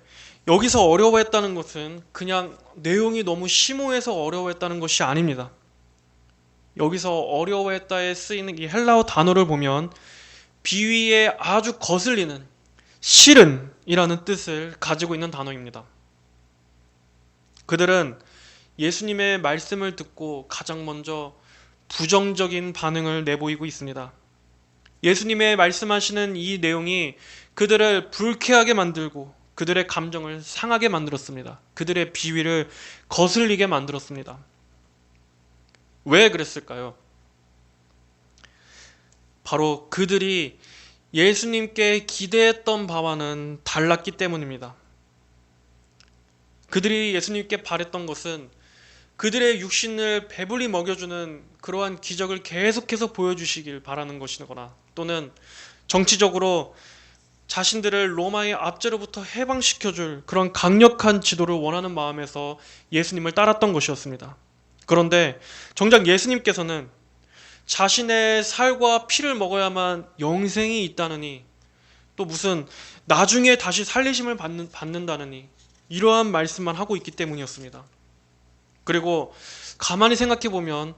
여기서 어려워했다는 것은 그냥 내용이 너무 심오해서 어려워했다는 것이 아닙니다. 여기서 어려워했다에 쓰이는 이 헬라어 단어를 보면 비위에 아주 거슬리는, 싫은 이라는 뜻을 가지고 있는 단어입니다. 그들은 예수님의 말씀을 듣고 가장 먼저 부정적인 반응을 내보이고 있습니다. 예수님의 말씀하시는 이 내용이 그들을 불쾌하게 만들고 그들의 감정을 상하게 만들었습니다. 그들의 비위를 거슬리게 만들었습니다. 왜 그랬을까요? 바로 그들이 예수님께 기대했던 바와는 달랐기 때문입니다. 그들이 예수님께 바랬던 것은 그들의 육신을 배불리 먹여주는 그러한 기적을 계속해서 보여주시길 바라는 것이거나, 또는 정치적으로 자신들을 로마의 압제로부터 해방시켜줄 그런 강력한 지도를 원하는 마음에서 예수님을 따랐던 것이었습니다. 그런데 정작 예수님께서는 자신의 살과 피를 먹어야만 영생이 있다느니, 또 무슨 나중에 다시 살리심을 받는다느니 이러한 말씀만 하고 있기 때문이었습니다. 그리고 가만히 생각해보면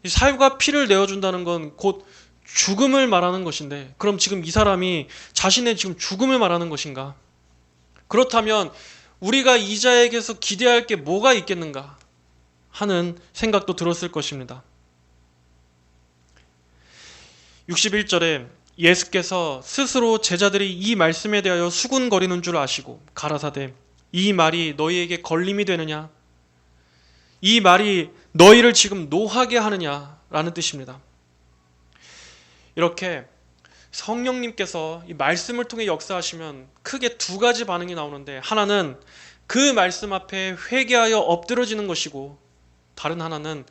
이 살과 피를 내어준다는 건 곧 죽음을 말하는 것인데, 그럼 지금 이 사람이 자신의 지금 죽음을 말하는 것인가? 그렇다면 우리가 이 자에게서 기대할 게 뭐가 있겠는가 하는 생각도 들었을 것입니다. 61절에 예수께서 스스로 제자들이 이 말씀에 대하여 수군거리는 줄 아시고 가라사대, 이 말이 너희에게 걸림이 되느냐? 이 말이 너희를 지금 노하게 하느냐라는 뜻입니다. 이렇게 성령님께서 이 말씀을 통해 역사하시면 크게 두 가지 반응이 나오는데, 하나는 그 말씀 앞에 회개하여 엎드러지는 것이고, 다른 하나는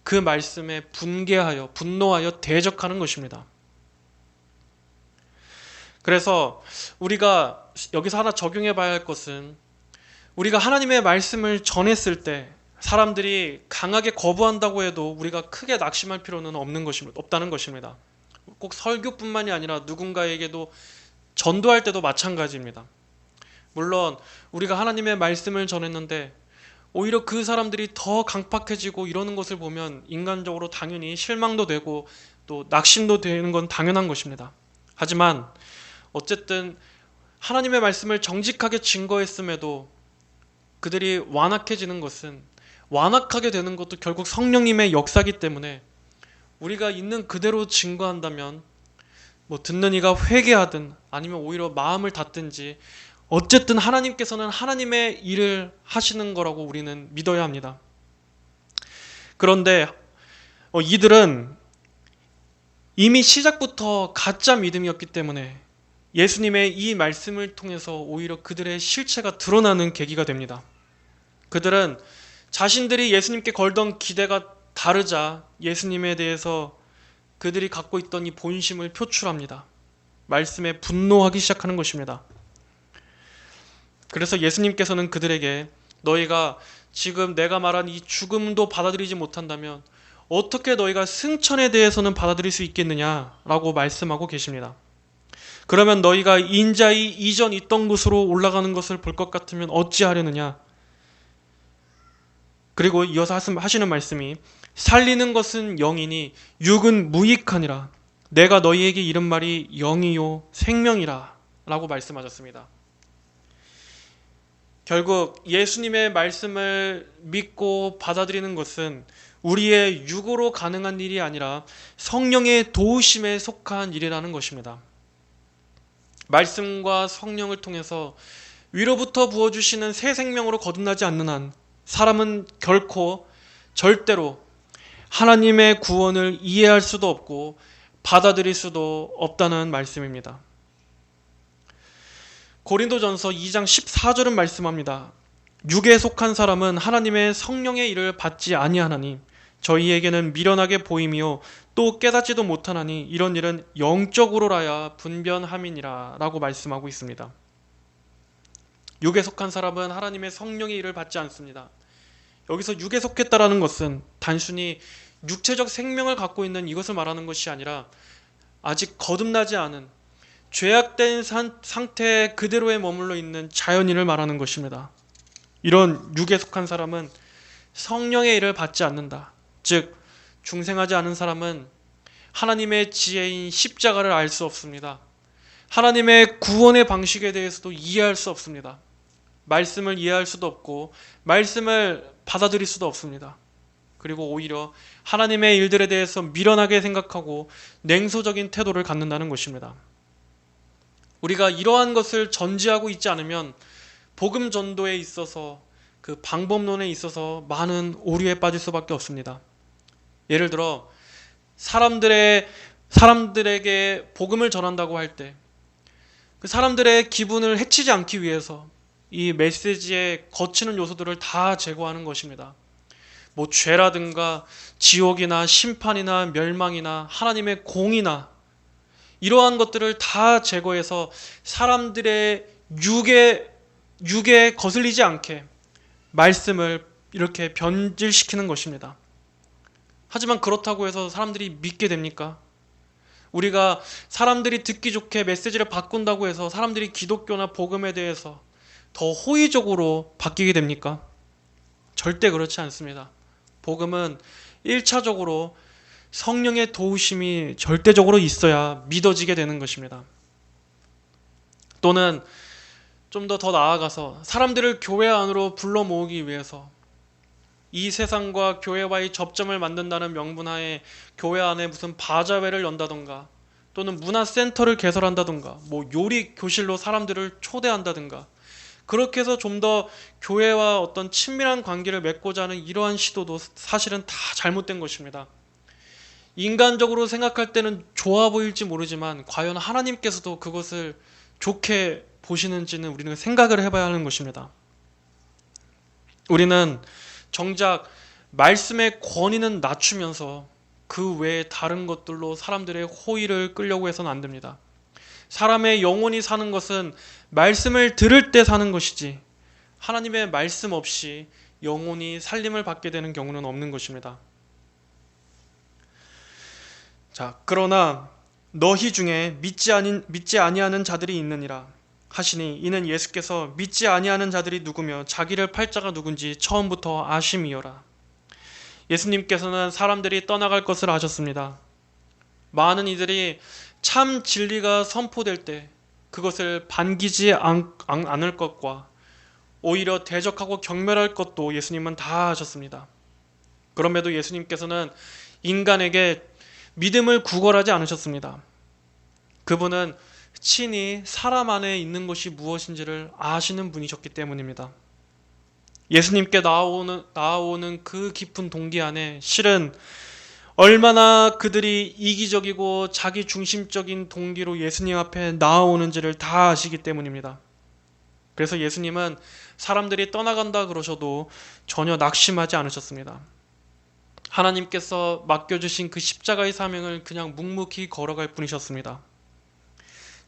그 말씀에 분노하여 대적하는 것입니다. 그래서 우리가 여기서 하나 적용해 봐야 할 것은, 우리가 하나님의 말씀을 전했을 때 사람들이 강하게 거부한다고 해도 우리가 크게 낙심할 필요는 없다는 것입니다. 꼭 설교뿐만이 아니라 누군가에게도 전도할 때도 마찬가지입니다. 물론 우리가 하나님의 말씀을 전했는데 오히려 그 사람들이 더 강팍해지고 이러는 것을 보면 인간적으로 당연히 실망도 되고 또 낙심도 되는 건 당연한 것입니다. 하지만 어쨌든 하나님의 말씀을 정직하게 증거했음에도 그들이 완악하게 되는 것도 결국 성령님의 역사이기 때문에 우리가 있는 그대로 증거한다면 듣는 이가 회개하든 아니면 오히려 마음을 닫든지 어쨌든 하나님께서는 하나님의 일을 하시는 거라고 우리는 믿어야 합니다. 그런데 이들은 이미 시작부터 가짜 믿음이었기 때문에 예수님의 이 말씀을 통해서 오히려 그들의 실체가 드러나는 계기가 됩니다. 그들은 자신들이 예수님께 걸던 기대가 다르자 예수님에 대해서 그들이 갖고 있던 이 본심을 표출합니다. 말씀에 분노하기 시작하는 것입니다. 그래서 예수님께서는 그들에게 너희가 지금 내가 말한 이 죽음도 받아들이지 못한다면 어떻게 너희가 승천에 대해서는 받아들일 수 있겠느냐라고 말씀하고 계십니다. 그러면 너희가 인자의 이전 있던 곳으로 올라가는 것을 볼 것 같으면 어찌하려느냐. 그리고 이어서 하시는 말씀이 살리는 것은 영이니 육은 무익하니라. 내가 너희에게 이른 말이 영이요 생명이라 라고 말씀하셨습니다. 결국 예수님의 말씀을 믿고 받아들이는 것은 우리의 육으로 가능한 일이 아니라 성령의 도우심에 속한 일이라는 것입니다. 말씀과 성령을 통해서 위로부터 부어주시는 새 생명으로 거듭나지 않는 한 사람은 결코 절대로 하나님의 구원을 이해할 수도 없고 받아들일 수도 없다는 말씀입니다. 고린도전서 2장 14절은 말씀합니다. 육에 속한 사람은 하나님의 성령의 일을 받지 아니하나니 저희에게는 미련하게 보임이요 또 깨닫지도 못하나니 이런 일은 영적으로라야 분변함이니라 라고 말씀하고 있습니다. 육에 속한 사람은 하나님의 성령의 일을 받지 않습니다. 여기서 육에 속했다라는 것은 단순히 육체적 생명을 갖고 있는 이것을 말하는 것이 아니라 아직 거듭나지 않은 죄악된 상태 그대로에 머물러 있는 자연인을 말하는 것입니다. 이런 육에 속한 사람은 성령의 일을 받지 않는다. 즉 중생하지 않은 사람은 하나님의 지혜인 십자가를 알 수 없습니다. 하나님의 구원의 방식에 대해서도 이해할 수 없습니다. 말씀을 이해할 수도 없고 말씀을 받아들일 수도 없습니다. 그리고 오히려 하나님의 일들에 대해서 미련하게 생각하고 냉소적인 태도를 갖는다는 것입니다. 우리가 이러한 것을 전제하고 있지 않으면 복음 전도에 있어서 그 방법론에 있어서 많은 오류에 빠질 수밖에 없습니다. 예를 들어 사람들에게 복음을 전한다고 할 때 그 사람들의 기분을 해치지 않기 위해서 이 메시지에 거치는 요소들을 다 제거하는 것입니다. 죄라든가 지옥이나 심판이나 멸망이나 하나님의 공이나 이러한 것들을 다 제거해서 사람들의 육에 거슬리지 않게 말씀을 이렇게 변질시키는 것입니다. 하지만 그렇다고 해서 사람들이 믿게 됩니까? 우리가 사람들이 듣기 좋게 메시지를 바꾼다고 해서 사람들이 기독교나 복음에 대해서 더 호의적으로 바뀌게 됩니까? 절대 그렇지 않습니다. 복음은 1차적으로 성령의 도우심이 절대적으로 있어야 믿어지게 되는 것입니다. 또는 좀 더 나아가서 사람들을 교회 안으로 불러 모으기 위해서 이 세상과 교회와의 접점을 만든다는 명분하에 교회 안에 무슨 바자회를 연다던가 또는 문화센터를 개설한다던가 요리 교실로 사람들을 초대한다던가 그렇게 해서 좀 더 교회와 어떤 친밀한 관계를 맺고자 하는 이러한 시도도 사실은 다 잘못된 것입니다. 인간적으로 생각할 때는 좋아 보일지 모르지만 과연 하나님께서도 그것을 좋게 보시는지는 우리는 생각을 해봐야 하는 것입니다. 우리는 정작 말씀의 권위는 낮추면서 그 외에 다른 것들로 사람들의 호의를 끌려고 해서는 안 됩니다. 사람의 영혼이 사는 것은 말씀을 들을 때 사는 것이지 하나님의 말씀 없이 영혼이 살림을 받게 되는 경우는 없는 것입니다. 자, 그러나 너희 중에 믿지 아니하는 자들이 있느니라 하시니 이는 예수께서 믿지 아니하는 자들이 누구며 자기를 팔 자가 누군지 처음부터 아심이어라. 예수님께서는 사람들이 떠나갈 것을 아셨습니다. 많은 이들이 참 진리가 선포될 때 그것을 반기지 않을 것과 오히려 대적하고 경멸할 것도 예수님은 다 아셨습니다. 그럼에도 예수님께서는 인간에게 믿음을 구걸하지 않으셨습니다. 그분은 친히 사람 안에 있는 것이 무엇인지를 아시는 분이셨기 때문입니다. 예수님께 나아오는 그 깊은 동기 안에 실은 얼마나 그들이 이기적이고 자기 중심적인 동기로 예수님 앞에 나아오는지를 다 아시기 때문입니다. 그래서 예수님은 사람들이 떠나간다 그러셔도 전혀 낙심하지 않으셨습니다. 하나님께서 맡겨주신 그 십자가의 사명을 그냥 묵묵히 걸어갈 뿐이셨습니다.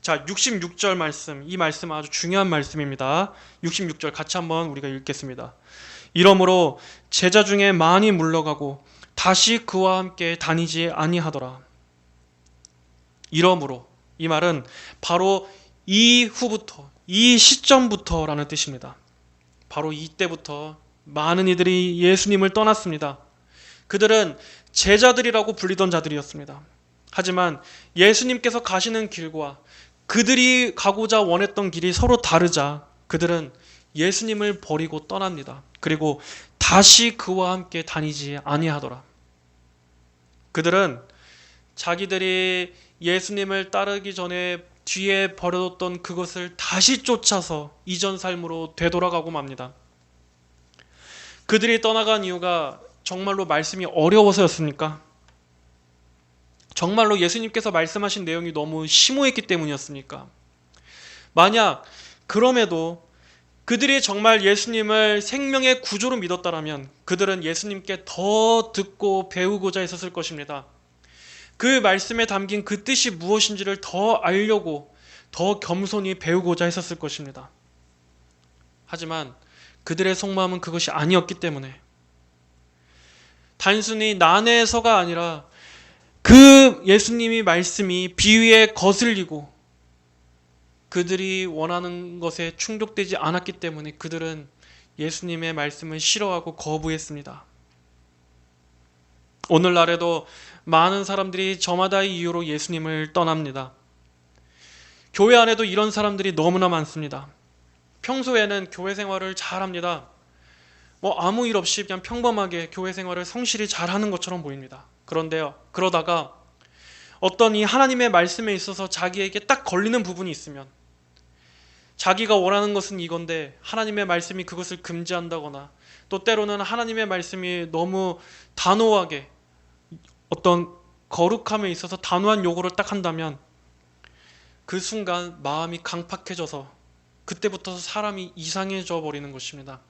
자, 66절 말씀, 이 말씀 아주 중요한 말씀입니다. 66절 같이 한번 우리가 읽겠습니다. 이러므로 제자 중에 많이 물러가고 다시 그와 함께 다니지 아니하더라. 이러므로, 이 말은 바로 이후부터, 이 시점부터라는 뜻입니다. 바로 이때부터 많은 이들이 예수님을 떠났습니다. 그들은 제자들이라고 불리던 자들이었습니다. 하지만 예수님께서 가시는 길과 그들이 가고자 원했던 길이 서로 다르자 그들은 예수님을 버리고 떠납니다. 그리고 다시 그와 함께 다니지 아니하더라. 그들은 자기들이 예수님을 따르기 전에 뒤에 버려뒀던 그것을 다시 쫓아서 이전 삶으로 되돌아가고 맙니다. 그들이 떠나간 이유가 정말로 말씀이 어려워서였습니까? 정말로 예수님께서 말씀하신 내용이 너무 심오했기 때문이었습니까? 만약 그럼에도 그들이 정말 예수님을 생명의 구조로 믿었다면 그들은 예수님께 더 듣고 배우고자 했었을 것입니다. 그 말씀에 담긴 그 뜻이 무엇인지를 더 알려고 더 겸손히 배우고자 했었을 것입니다. 하지만 그들의 속마음은 그것이 아니었기 때문에 단순히 난해해서가 아니라 그 예수님이 말씀이 비위에 거슬리고 그들이 원하는 것에 충족되지 않았기 때문에 그들은 예수님의 말씀을 싫어하고 거부했습니다. 오늘날에도 많은 사람들이 저마다의 이유로 예수님을 떠납니다. 교회 안에도 이런 사람들이 너무나 많습니다. 평소에는 교회 생활을 잘합니다. 아무 일 없이 그냥 평범하게 교회 생활을 성실히 잘하는 것처럼 보입니다. 그런데요, 그러다가 어떤 이 하나님의 말씀에 있어서 자기에게 딱 걸리는 부분이 있으면 자기가 원하는 것은 이건데 하나님의 말씀이 그것을 금지한다거나 또 때로는 하나님의 말씀이 너무 단호하게 어떤 거룩함에 있어서 단호한 요구를 딱 한다면 그 순간 마음이 강팍해져서 그때부터 사람이 이상해져 버리는 것입니다.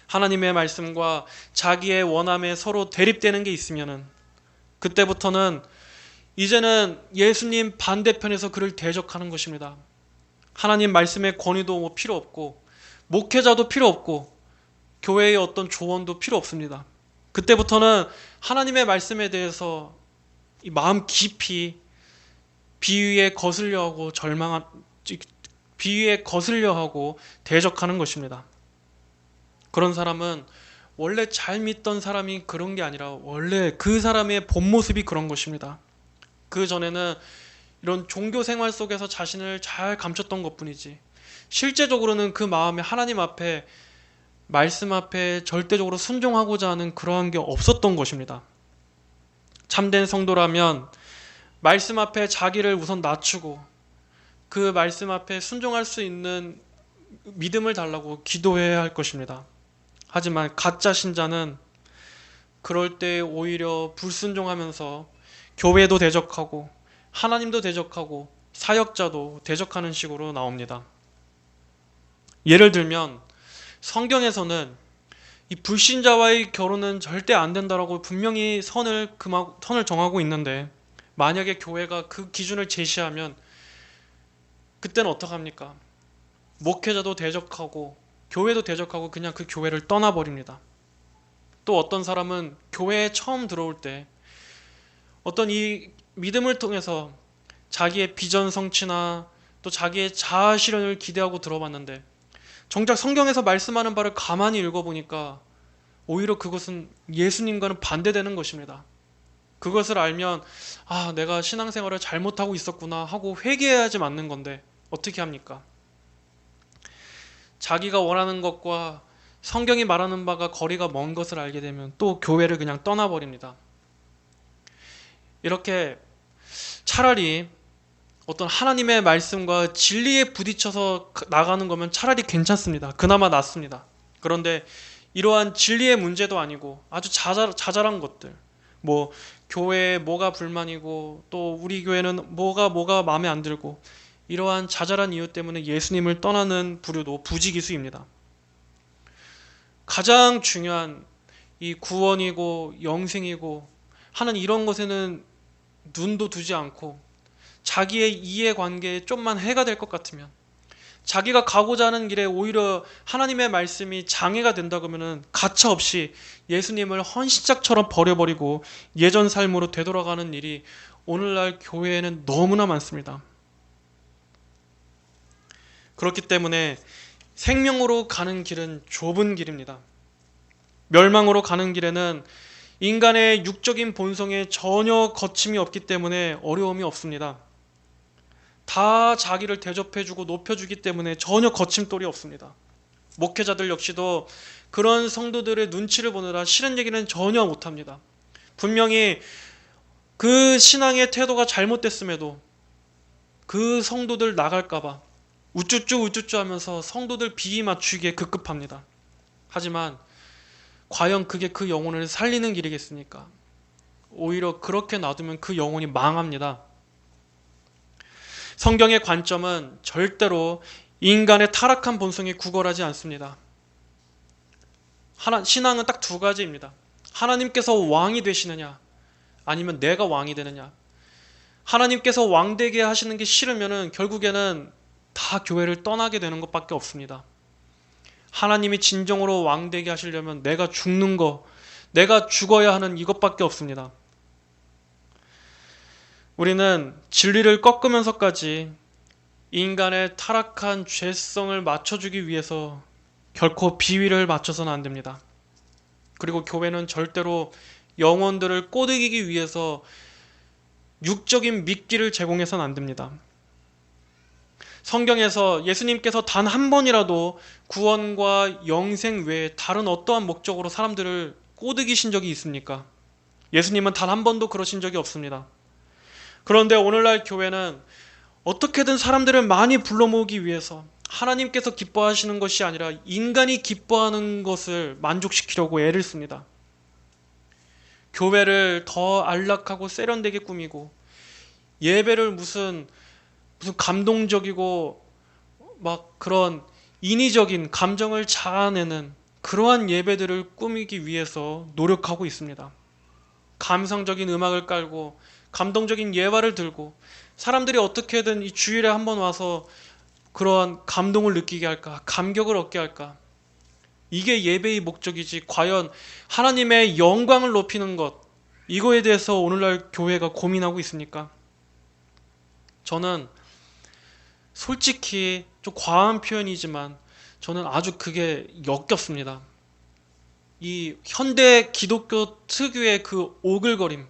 하나님의 말씀과 자기의 원함에 서로 대립되는 게 있으면은 그때부터는 이제는 예수님 반대편에서 그를 대적하는 것입니다. 하나님 말씀의 권위도 필요 없고 목회자도 필요 없고 교회의 어떤 조언도 필요 없습니다. 그때부터는 하나님의 말씀에 대해서 이 마음 깊이 비위에 거슬려하고 비위에 거슬려하고 대적하는 것입니다. 그런 사람은 원래 잘 믿던 사람이 그런 게 아니라 원래 그 사람의 본 모습이 그런 것입니다. 그 전에는 이런 종교 생활 속에서 자신을 잘 감췄던 것뿐이지 실제적으로는 그 마음에 하나님 앞에 말씀 앞에 절대적으로 순종하고자 하는 그러한 게 없었던 것입니다. 참된 성도라면 말씀 앞에 자기를 우선 낮추고 그 말씀 앞에 순종할 수 있는 믿음을 달라고 기도해야 할 것입니다. 하지만 가짜 신자는 그럴 때 오히려 불순종하면서 교회도 대적하고 하나님도 대적하고 사역자도 대적하는 식으로 나옵니다. 예를 들면 성경에서는 이 불신자와의 결혼은 절대 안 된다라고 분명히 선을 정하고 있는데 만약에 교회가 그 기준을 제시하면 그때는 어떡합니까? 목회자도 대적하고 교회도 대적하고 그냥 그 교회를 떠나버립니다. 또 어떤 사람은 교회에 처음 들어올 때 어떤 이 믿음을 통해서 자기의 비전 성취나 또 자기의 자아 실현을 기대하고 들어봤는데 정작 성경에서 말씀하는 바를 가만히 읽어보니까 오히려 그것은 예수님과는 반대되는 것입니다. 그것을 알면 내가 신앙생활을 잘못하고 있었구나 하고 회개해야지 맞는 건데 어떻게 합니까? 자기가 원하는 것과 성경이 말하는 바가 거리가 먼 것을 알게 되면 또 교회를 그냥 떠나버립니다. 이렇게 차라리 어떤 하나님의 말씀과 진리에 부딪혀서 나가는 거면 차라리 괜찮습니다. 그나마 낫습니다. 그런데 이러한 진리의 문제도 아니고 아주 자잘한 것들, 뭐 교회에 뭐가 불만이고 또 우리 교회는 뭐가 마음에 안 들고 이러한 자잘한 이유 때문에 예수님을 떠나는 부류도 부지기수입니다. 가장 중요한 이 구원이고 영생이고 하는 이런 것에는 눈도 두지 않고 자기의 이해관계에 좀만 해가 될 것 같으면 자기가 가고자 하는 길에 오히려 하나님의 말씀이 장애가 된다 그러면은 가차없이 예수님을 헌신짝처럼 버려버리고 예전 삶으로 되돌아가는 일이 오늘날 교회에는 너무나 많습니다. 그렇기 때문에 생명으로 가는 길은 좁은 길입니다. 멸망으로 가는 길에는 인간의 육적인 본성에 전혀 거침이 없기 때문에 어려움이 없습니다. 다 자기를 대접해주고 높여주기 때문에 전혀 거침돌이 없습니다. 목회자들 역시도 그런 성도들의 눈치를 보느라 싫은 얘기는 전혀 못합니다. 분명히 그 신앙의 태도가 잘못됐음에도 그 성도들 나갈까봐 우쭈쭈 하면서 성도들 비위 맞추기에 급급합니다. 하지만 과연 그게 그 영혼을 살리는 길이겠습니까? 오히려 그렇게 놔두면 그 영혼이 망합니다. 성경의 관점은 절대로 인간의 타락한 본성에 구걸하지 않습니다. 신앙은 딱 두 가지입니다. 하나님께서 왕이 되시느냐 아니면 내가 왕이 되느냐. 하나님께서 왕되게 하시는 게 싫으면 결국에는 다 교회를 떠나게 되는 것밖에 없습니다. 하나님이 진정으로 왕되게 하시려면 내가 죽는 거, 내가 죽어야 하는 이것밖에 없습니다. 우리는 진리를 꺾으면서까지 인간의 타락한 죄성을 맞춰주기 위해서 결코 비위를 맞춰서는 안 됩니다. 그리고 교회는 절대로 영혼들을 꼬드기기 위해서 육적인 미끼를 제공해서는 안 됩니다. 성경에서 예수님께서 단 한 번이라도 구원과 영생 외에 다른 어떠한 목적으로 사람들을 꼬드기신 적이 있습니까? 예수님은 단 한 번도 그러신 적이 없습니다. 그런데 오늘날 교회는 어떻게든 사람들을 많이 불러 모으기 위해서 하나님께서 기뻐하시는 것이 아니라 인간이 기뻐하는 것을 만족시키려고 애를 씁니다. 교회를 더 안락하고 세련되게 꾸미고 예배를 무슨 감동적이고 막 그런 인위적인 감정을 자아내는 그러한 예배들을 꾸미기 위해서 노력하고 있습니다. 감성적인 음악을 깔고 감동적인 예화를 들고 사람들이 어떻게든 이 주일에 한번 와서 그러한 감동을 느끼게 할까, 감격을 얻게 할까. 이게 예배의 목적이지 과연 하나님의 영광을 높이는 것, 이거에 대해서 오늘날 교회가 고민하고 있습니까? 저는 솔직히 좀 과한 표현이지만 저는 아주 그게 역겹습니다. 이 현대 기독교 특유의 그 오글거림,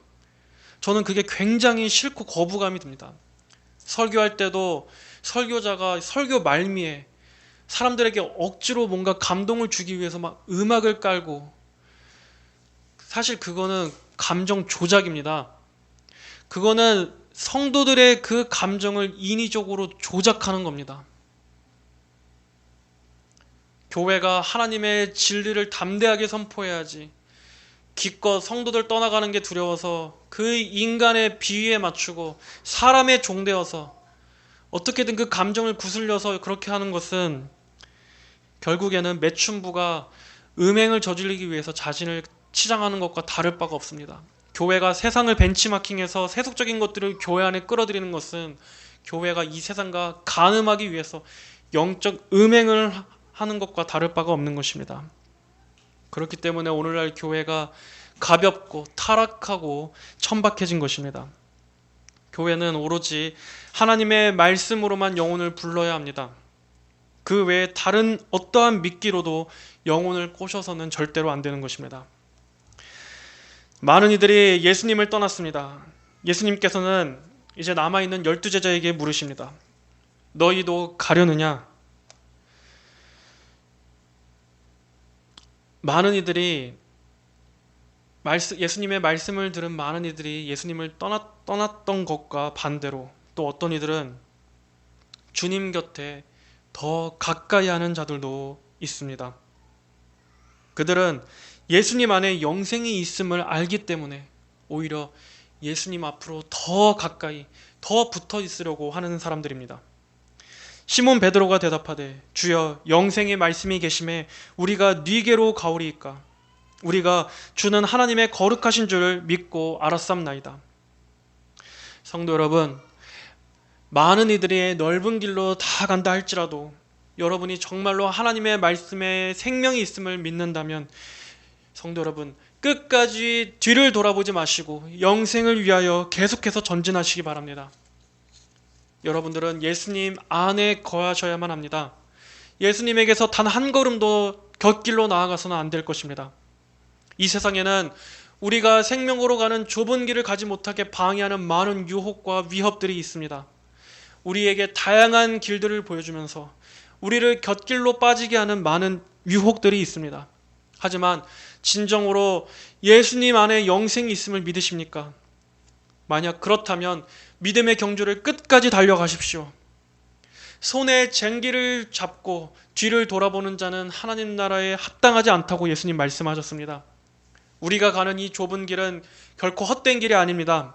저는 그게 굉장히 싫고 거부감이 듭니다. 설교할 때도 설교자가 설교 말미에 사람들에게 억지로 뭔가 감동을 주기 위해서 막 음악을 깔고, 사실 그거는 감정 조작입니다. 그거는 성도들의 그 감정을 인위적으로 조작하는 겁니다. 교회가 하나님의 진리를 담대하게 선포해야지 기껏 성도들 떠나가는 게 두려워서 그 인간의 비위에 맞추고 사람의 종되어서 어떻게든 그 감정을 구슬려서 그렇게 하는 것은 결국에는 매춘부가 음행을 저지르기 위해서 자신을 치장하는 것과 다를 바가 없습니다. 교회가 세상을 벤치마킹해서 세속적인 것들을 교회 안에 끌어들이는 것은 교회가 이 세상과 간음하기 위해서 영적 음행을 하는 것과 다를 바가 없는 것입니다. 그렇기 때문에 오늘날 교회가 가볍고 타락하고 천박해진 것입니다. 교회는 오로지 하나님의 말씀으로만 영혼을 불러야 합니다. 그 외에 다른 어떠한 미끼로도 영혼을 꼬셔서는 절대로 안 되는 것입니다. 많은 이들이 예수님을 떠났습니다. 예수님께서는 이제 남아있는 12제자에게 물으십니다. 너희도 가려느냐? 많은 이들이 예수님의 말씀을 들은 많은 이들이 예수님을 떠났던 것과 반대로 또 어떤 이들은 주님 곁에 더 가까이 하는 자들도 있습니다. 그들은 예수님 안에 영생이 있음을 알기 때문에 오히려 예수님 앞으로 더 가까이 더 붙어 있으려고 하는 사람들입니다. 시몬 베드로가 대답하되 주여 영생의 말씀이 계심에 우리가 네게로 가오리이까 우리가 주는 하나님의 거룩하신 줄을 믿고 알았삼나이다. 성도 여러분, 많은 이들이 넓은 길로 다 간다 할지라도 여러분이 정말로 하나님의 말씀에 생명이 있음을 믿는다면 성도 여러분, 끝까지 뒤를 돌아보지 마시고 영생을 위하여 계속해서 전진하시기 바랍니다. 여러분들은 예수님 안에 거하셔야만 합니다. 예수님에게서 단 한 걸음도 곁길로 나아가서는 안 될 것입니다. 이 세상에는 우리가 생명으로 가는 좁은 길을 가지 못하게 방해하는 많은 유혹과 위협들이 있습니다. 우리에게 다양한 길들을 보여주면서 우리를 곁길로 빠지게 하는 많은 유혹들이 있습니다. 하지만 진정으로 예수님 안에 영생이 있음을 믿으십니까? 만약 그렇다면 믿음의 경주를 끝까지 달려가십시오. 손에 쟁기를 잡고 뒤를 돌아보는 자는 하나님 나라에 합당하지 않다고 예수님 말씀하셨습니다. 우리가 가는 이 좁은 길은 결코 헛된 길이 아닙니다.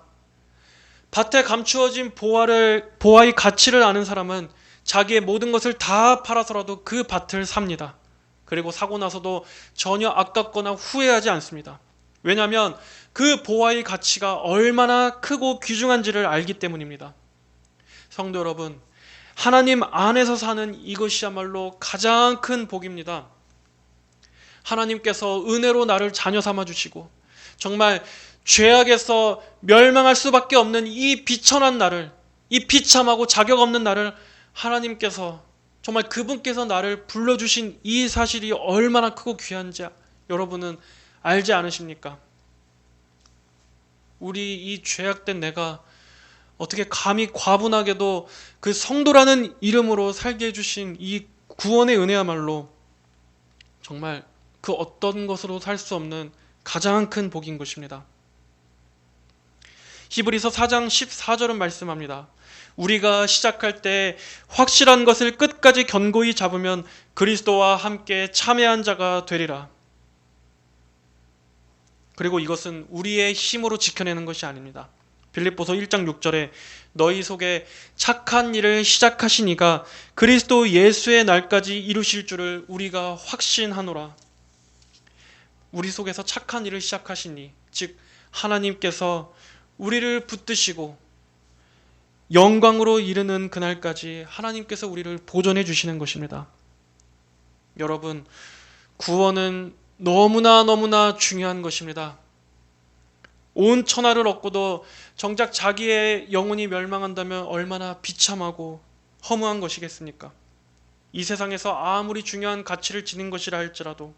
밭에 감추어진 보화의 가치를 아는 사람은 자기의 모든 것을 다 팔아서라도 그 밭을 삽니다. 그리고 사고 나서도 전혀 아깝거나 후회하지 않습니다. 왜냐하면 그 보화의 가치가 얼마나 크고 귀중한지를 알기 때문입니다. 성도 여러분, 하나님 안에서 사는 이것이야말로 가장 큰 복입니다. 하나님께서 은혜로 나를 자녀 삼아 주시고 정말 죄악에서 멸망할 수밖에 없는 이 비천한 나를, 이 비참하고 자격 없는 나를 하나님께서 정말 그분께서 나를 불러주신 이 사실이 얼마나 크고 귀한지 여러분은 알지 않으십니까? 우리 이 죄악된 내가 어떻게 감히 과분하게도 그 성도라는 이름으로 살게 해주신 이 구원의 은혜야말로 정말 그 어떤 것으로 살 수 없는 가장 큰 복인 것입니다. 히브리서 4장 14절은 말씀합니다. 우리가 시작할 때 확실한 것을 끝까지 견고히 잡으면 그리스도와 함께 참여한 자가 되리라. 그리고 이것은 우리의 힘으로 지켜내는 것이 아닙니다. 빌립보서 1장 6절에 너희 속에 착한 일을 시작하신 이가 그리스도 예수의 날까지 이루실 줄을 우리가 확신하노라. 우리 속에서 착한 일을 시작하시니 즉 하나님께서 우리를 붙드시고 영광으로 이르는 그날까지 하나님께서 우리를 보존해 주시는 것입니다. 여러분, 구원은 너무나 중요한 것입니다. 온 천하를 얻고도 정작 자기의 영혼이 멸망한다면 얼마나 비참하고 허무한 것이겠습니까? 이 세상에서 아무리 중요한 가치를 지닌 것이라 할지라도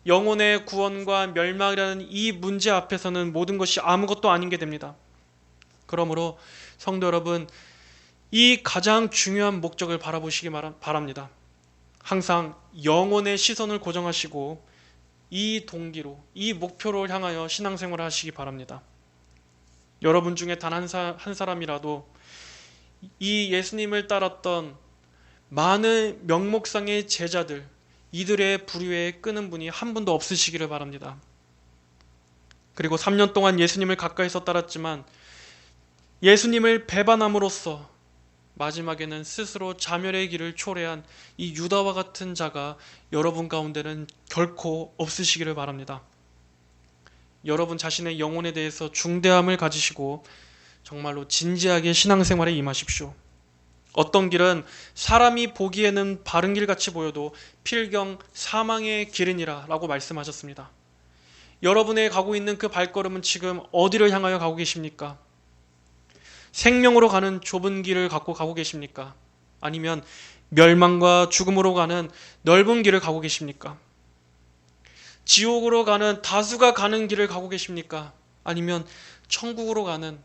영혼의 구원과 멸망이라는 이 문제 앞에서는 모든 것이 아무것도 아닌 게 됩니다. 그러므로 성도 여러분, 이 가장 중요한 목적을 바라보시기 바랍니다. 항상 영혼의 시선을 고정하시고 이 동기로, 이 목표를 향하여 신앙생활을 하시기 바랍니다. 여러분 중에 단 한 사람이라도 이 예수님을 따랐던 많은 명목상의 제자들, 이들의 부류에 끄는 분이 한 분도 없으시기를 바랍니다. 그리고 3년 동안 예수님을 가까이서 따랐지만 예수님을 배반함으로써 마지막에는 스스로 자멸의 길을 초래한 이 유다와 같은 자가 여러분 가운데는 결코 없으시기를 바랍니다. 여러분 자신의 영혼에 대해서 중대함을 가지시고 정말로 진지하게 신앙생활에 임하십시오. 어떤 길은 사람이 보기에는 바른 길 같이 보여도 필경 사망의 길이니라 라고 말씀하셨습니다. 여러분의 가고 있는 그 발걸음은 지금 어디를 향하여 가고 계십니까? 생명으로 가는 좁은 길을 갖고 가고 계십니까? 아니면 멸망과 죽음으로 가는 넓은 길을 가고 계십니까? 지옥으로 가는 다수가 가는 길을 가고 계십니까? 아니면 천국으로 가는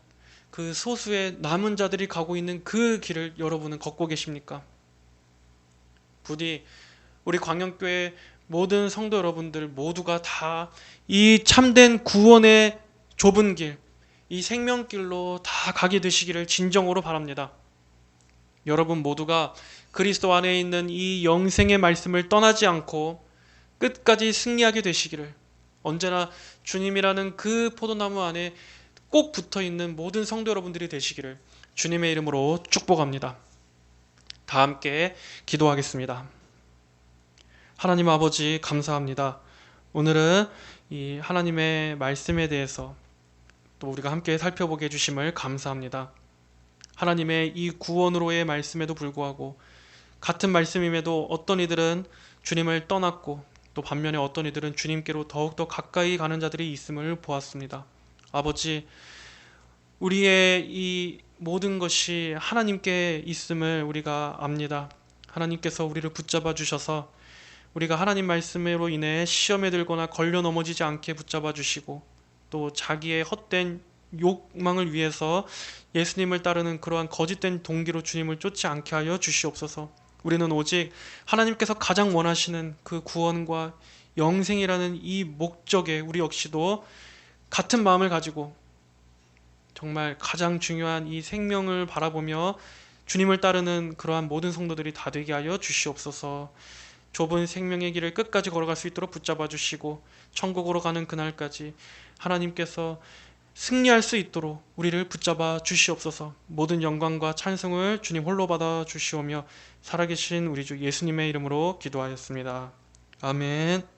그 소수의 남은 자들이 가고 있는 그 길을 여러분은 걷고 계십니까? 부디 우리 광영교회 모든 성도 여러분들 모두가 다 이 참된 구원의 좁은 길, 이 생명길로 다 가게 되시기를 진정으로 바랍니다. 여러분 모두가 그리스도 안에 있는 이 영생의 말씀을 떠나지 않고 끝까지 승리하게 되시기를, 언제나 주님이라는 그 포도나무 안에 꼭 붙어있는 모든 성도 여러분들이 되시기를 주님의 이름으로 축복합니다. 다 함께 기도하겠습니다. 하나님 아버지 감사합니다. 오늘은 이 하나님의 말씀에 대해서 또 우리가 함께 살펴보게 해주심을 감사합니다. 하나님의 이 구원으로의 말씀에도 불구하고 같은 말씀임에도 어떤 이들은 주님을 떠났고 또 반면에 어떤 이들은 주님께로 더욱더 가까이 가는 자들이 있음을 보았습니다. 아버지, 우리의 이 모든 것이 하나님께 있음을 우리가 압니다. 하나님께서 우리를 붙잡아 주셔서 우리가 하나님 말씀으로 인해 시험에 들거나 걸려 넘어지지 않게 붙잡아 주시고 또 자기의 헛된 욕망을 위해서 예수님을 따르는 그러한 거짓된 동기로 주님을 쫓지 않게 하여 주시옵소서. 우리는 오직 하나님께서 가장 원하시는 그 구원과 영생이라는 이 목적에 우리 역시도 같은 마음을 가지고 정말 가장 중요한 이 생명을 바라보며 주님을 따르는 그러한 모든 성도들이 다 되게 하여 주시옵소서. 좁은 생명의 길을 끝까지 걸어갈 수 있도록 붙잡아 주시고 천국으로 가는 그날까지 하나님께서 승리할 수 있도록 우리를 붙잡아 주시옵소서. 모든 영광과 찬송을 주님 홀로 받아 주시오며 살아계신 우리 주 예수님의 이름으로 기도하였습니다. 아멘.